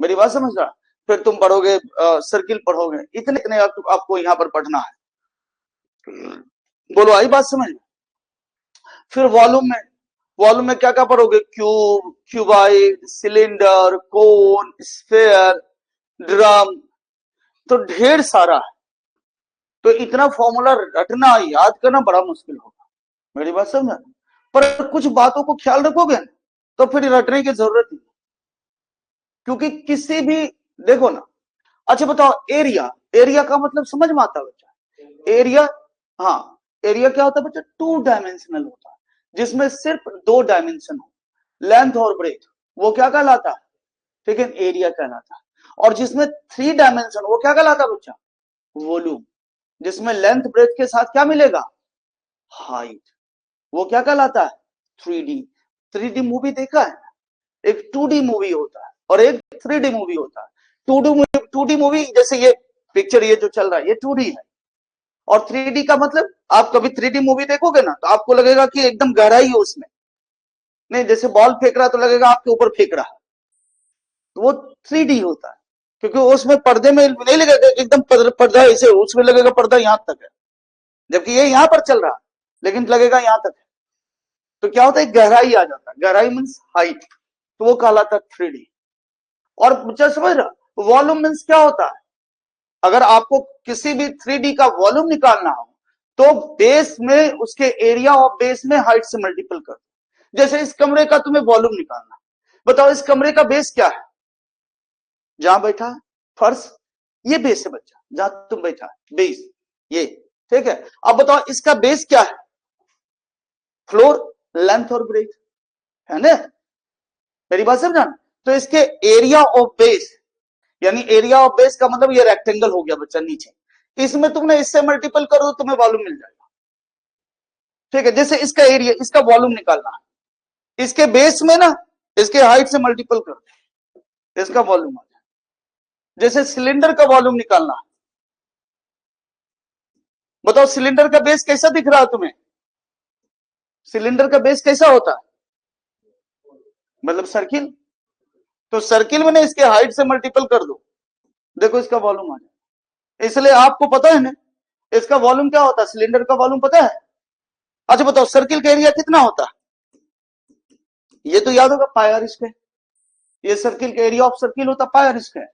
मेरी बात समझ रहा? फिर तुम पढ़ोगे सर्किल पढ़ोगे, इतने इतने आपको यहाँ पर पढ़ना है। बोलो आई बात समझ? फिर वॉल्यूम में क्या क्या पढ़ोगे? क्यूब, क्यूबाइड, सिलेंडर, कोन, स्फेयर, ड्रम, तो ढेर सारा है। तो इतना फॉर्मूला रटना, याद करना बड़ा मुश्किल होगा, मेरी बात समझ? पर कुछ बातों को ख्याल रखोगे तो फिर रटने की जरूरत नहीं, क्योंकि किसी भी, देखो ना, अच्छा बताओ एरिया, एरिया का मतलब समझ में आता है बच्चा? एरिया, हाँ एरिया क्या होता है बच्चा? 2 डायमेंशनल होता है, जिसमें सिर्फ 2 डायमेंशन हो, लेंथ और ब्रेथ, वो क्या कहलाता है? ठीक है, एरिया कहलाता है। और जिसमें 3 डायमेंशन, वो क्या कहलाता है बच्चा? वॉल्यूम, जिसमें लेंथ ब्रेथ के साथ क्या मिलेगा? हाइट, वो क्या कहलाता है? 3D। 3D मूवी देखा है? एक 2D मूवी होता है और एक 3D मूवी होता है। 2D मूवी जैसे ये पिक्चर, ये जो चल रहा है ये 2D है, और 3D का मतलब, आप कभी 3D मूवी देखोगे ना तो आपको लगेगा कि एकदम गहराई है उसमें, नहीं जैसे बॉल फेंक रहा तो लगेगा आपके ऊपर फेंक रहा, तो वो 3D होता है, क्योंकि उसमें पर्दे में नहीं लगेगा एकदम पर्दा ऐसे, उसमें लगेगा पर्दा यहां तक है, जबकि ये यहां पर चल रहा लेकिन लगेगा यहां तक है। तो क्या होता है? गहराई आ जाता है, गहराई मीन्स हाइट, तो वो कहलाता है 3D। और मुझे समझ रहा, वॉल्यूम मीन्स क्या होता है? अगर आपको किसी भी 3D का वॉल्यूम निकालना हो तो बेस में उसके एरिया और बेस में हाइट से मल्टीपल कर, जैसे इस कमरे का तुम्हें वॉल्यूम निकालना, बताओ इस कमरे का बेस क्या है? जहां बैठा है फर्श, ये बेस है बच्चा, जहां तुम बैठा है बेस ये, ठीक है? अब बताओ इसका बेस क्या है? फ्लोर, लेंथ और ब्रेथ, है ना? मेरी बात समझा? तो इसके एरिया ऑफ बेस, यानी एरिया ऑफ बेस का मतलब ये रेक्टेंगल हो गया बच्चा नीचे, इसमें तुमने इससे मल्टीपल कर दो तुम्हें वॉल्यूम मिल जाएगा, ठीक है? जैसे इसका एरिया, इसका वॉल्यूम निकालना है, इसके बेस में ना इसके हाइट से मल्टीपल कर दो, इसका वॉल्यूम आ जाए। जैसे सिलेंडर का वॉल्यूम निकालना है, बताओ सिलेंडर का बेस कैसा दिख रहा है तुम्हें? सिलेंडर का बेस कैसा होता है? मतलब सर्किल, तो सर्किल में ना इसके हाइट से मल्टीपल कर दो, देखो इसका वॉल्यूम आ जाए। इसलिए आपको पता है ना इसका वॉल्यूम क्या होता है? सिलेंडर का वॉल्यूम पता है? अच्छा बताओ सर्किल का एरिया कितना होता है? ये तो याद होगा, पाई आर स्क्वायर, ये सर्किल का एरिया ऑफ सर्किल होता है पाई आर स्क्वायर,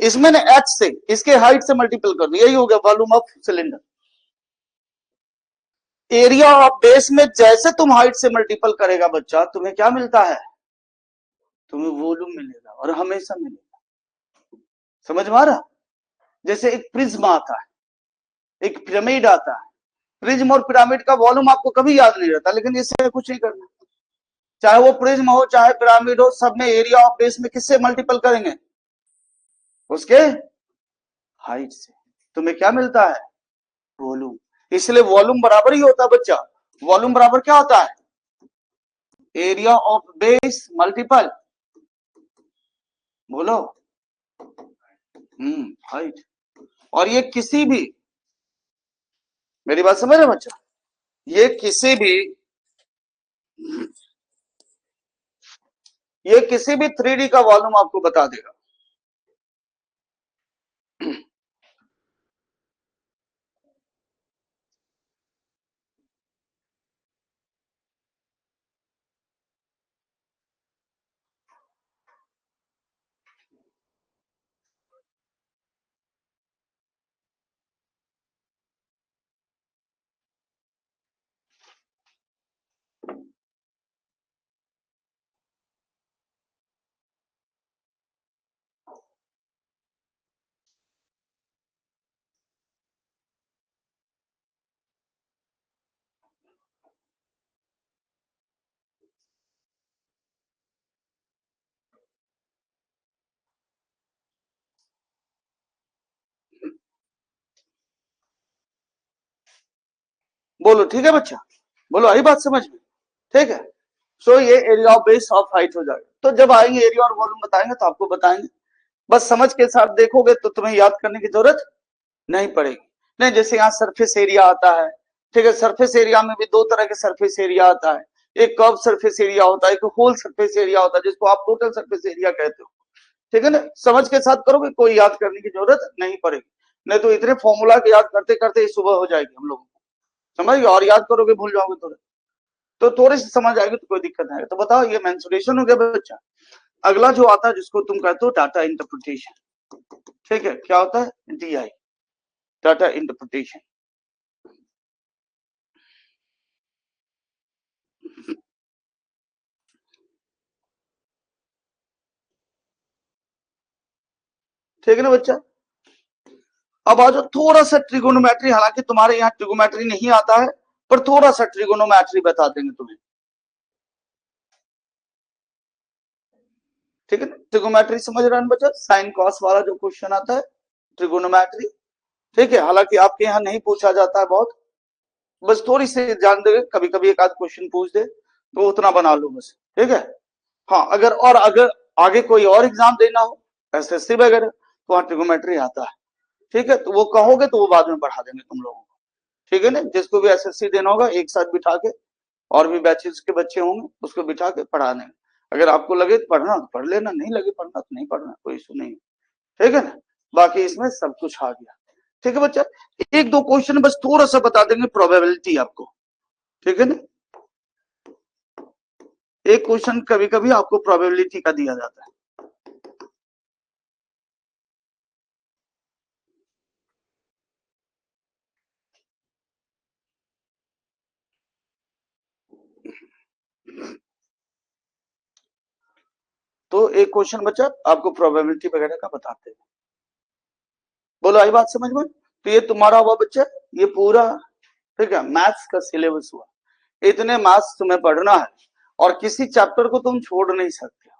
इसमें ना एच से इसके हाइट से मल्टीपल कर दो, यही हो गया volume of cylinder. Area of base में जैसे तुम हाइट से मल्टीपल करेगा बच्चा, तुम्हें क्या मिलता है? तुम्हें वॉल्यूम मिलेगा, और हमेशा मिलेगा, समझ में आ रहा? जैसे एक प्रिज्म आता है, एक पिरामिड आता है, प्रिज्म और पिरामिड का वॉल्यूम आपको कभी याद नहीं रहता, लेकिन इससे कुछ नहीं करना। चाहे वो प्रिज्म हो चाहे पिरामिड हो, सब में एरिया ऑफ बेस में किससे मल्टीपल करेंगे? उसके हाइट से। तुम्हें क्या मिलता है? वॉल्यूम। इसलिए वॉल्यूम बराबर ही होता है बच्चा। वॉल्यूम बराबर क्या होता है? एरिया ऑफ बेस मल्टीपल, बोलो, हाइट। और ये किसी भी, मेरी बात समझ रहे बच्चा, ये किसी भी 3D का वॉल्यूम आपको बता देगा। बोलो ठीक है बच्चा, बोलो आई बात समझ में? ठीक है। सो ये area of base of height हो जाएगा। तो जब आएंगे एरिया और वॉल्यूम बताएंगे तो आपको बताएंगे, बस समझ के साथ देखोगे तो तुम्हें याद करने की जरूरत नहीं पड़ेगी। नहीं, जैसे यहाँ सरफेस एरिया आता है, ठीक है, सरफेस एरिया में भी दो तरह के सरफेस एरिया आता है, एक कर्व सरफेस एरिया होता है, एक होल सरफेस एरिया होता है, जिसको आप टोटल सरफेस एरिया कहते हो। ठीक है ना, समझ के साथ करोगे कोई याद करने की जरूरत नहीं पड़ेगी। नहीं तो इतने फॉर्मूला के याद करते करते ही सुबह हो जाएगी हम लोगों को, समझ गए? और याद करोगे भूल जाओगे थोड़े, तो थोड़ी सी समझ आएगी तो कोई दिक्कत नहीं आएगी। तो बताओ, ये मेंसुरेशन हो गया बच्चा। अगला जो आता है जिसको तुम कहते हो डाटा इंटरप्रिटेशन, ठीक है, क्या होता है? DI, data interpretation. ठीक है ना बच्चा? अब आ जाओ थोड़ा सा ट्रिगोनोमेट्री, हालांकि तुम्हारे यहाँ ट्रिगोनोमेट्री नहीं आता है, पर थोड़ा सा ट्रिगोनोमेट्री बता देंगे तुम्हें। ठीक है ना, ट्रिगोनोमेट्री समझ रहे हैं बच्चा? साइन कॉस वाला जो क्वेश्चन आता है, ट्रिगोनोमेट्री। ठीक है, हालांकि आपके यहाँ नहीं पूछा जाता है बहुत, बस थोड़ी सी जान दे, कभी कभी एक आध क्वेश्चन पूछ दे तो उतना बना लो बस। ठीक है, हाँ, अगर आगे कोई और एग्जाम देना हो, SSC वगैरह, तो वहाँ ट्रिगोनोमेट्री आता है। ठीक है, तो वो कहोगे तो वो बाद में बढ़ा देंगे तुम लोगों को। ठीक है ना, जिसको भी SSC देना होगा एक साथ बिठा के, और भी बैचेस के बच्चे होंगे उसको बिठा के पढ़ा देंगे। अगर आपको लगे तो पढ़ना तो पढ़ लेना, नहीं लगे पढ़ना तो नहीं पढ़ना, कोई इशू नहीं। ठीक है ना, बाकी इसमें सब कुछ आ गया। ठीक है बच्चा, एक दो क्वेश्चन बस थोड़ा सा बता देंगे प्रोबेबिलिटी आपको। ठीक है ना, एक क्वेश्चन कभी कभी आपको प्रोबेबिलिटी का दिया जाता है। तो एक क्वेश्चन बच्चा आपको प्रोबेबिलिटी वगैरह का बताते हैं। बोलो आई बात समझ में? तो ये तुम्हारा हुआ बच्चा, ये पूरा, ठीक है, मैथ्स का सिलेबस हुआ। इतने मैथ्स तुम्हें पढ़ना है और किसी चैप्टर को तुम छोड़ नहीं सकते।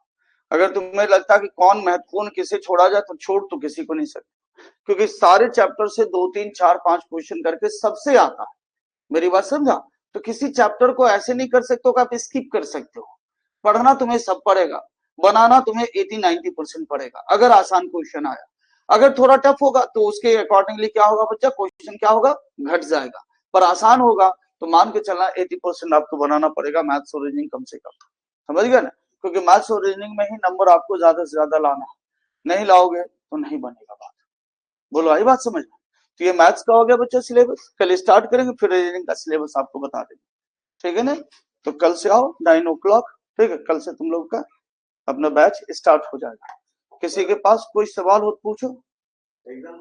अगर तुम्हें लगता है कि कौन महत्वपूर्ण किसे छोड़ा जाए तो छोड़ तो किसी को नहीं सकते, क्योंकि सारे चैप्टर से 2 3 4 5 क्वेश्चन करके सबसे आता है। मेरी बात समझा? तो किसी चैप्टर को ऐसे नहीं कर सकते हो कि आप स्किप कर सकते हो। पढ़ना तुम्हें सब पड़ेगा, बनाना तुम्हें 80 90% पड़ेगा अगर आसान क्वेश्चन आया। अगर थोड़ा टफ होगा तो उसके अकॉर्डिंगली क्या होगा बच्चा, क्वेश्चन क्या होगा, घट जाएगा। पर आसान होगा तो मान के चलना 80% आपको बनाना पड़ेगा मैथ्स और रीजनिंग कम से कम। समझ गए ना? क्योंकि मैथ्स और रीजनिंग में ही नंबर आपको ज्यादा से ज्यादा लाना है, नहीं लाओगे तो नहीं बनेगा बात। बोलो आई बात समझ में? तो ये मैथ्स का हो गया बच्चा सिलेबस, कल स्टार्ट करेंगे, फिर रीजनिंग का सिलेबस आपको बता देंगे। ठीक है ना, तो कल से आओ 9 o'clock। ठीक है, कल से तुम लोग का अपना बैच स्टार्ट हो जाएगा। किसी के पास कोई सवाल हो तो पूछो।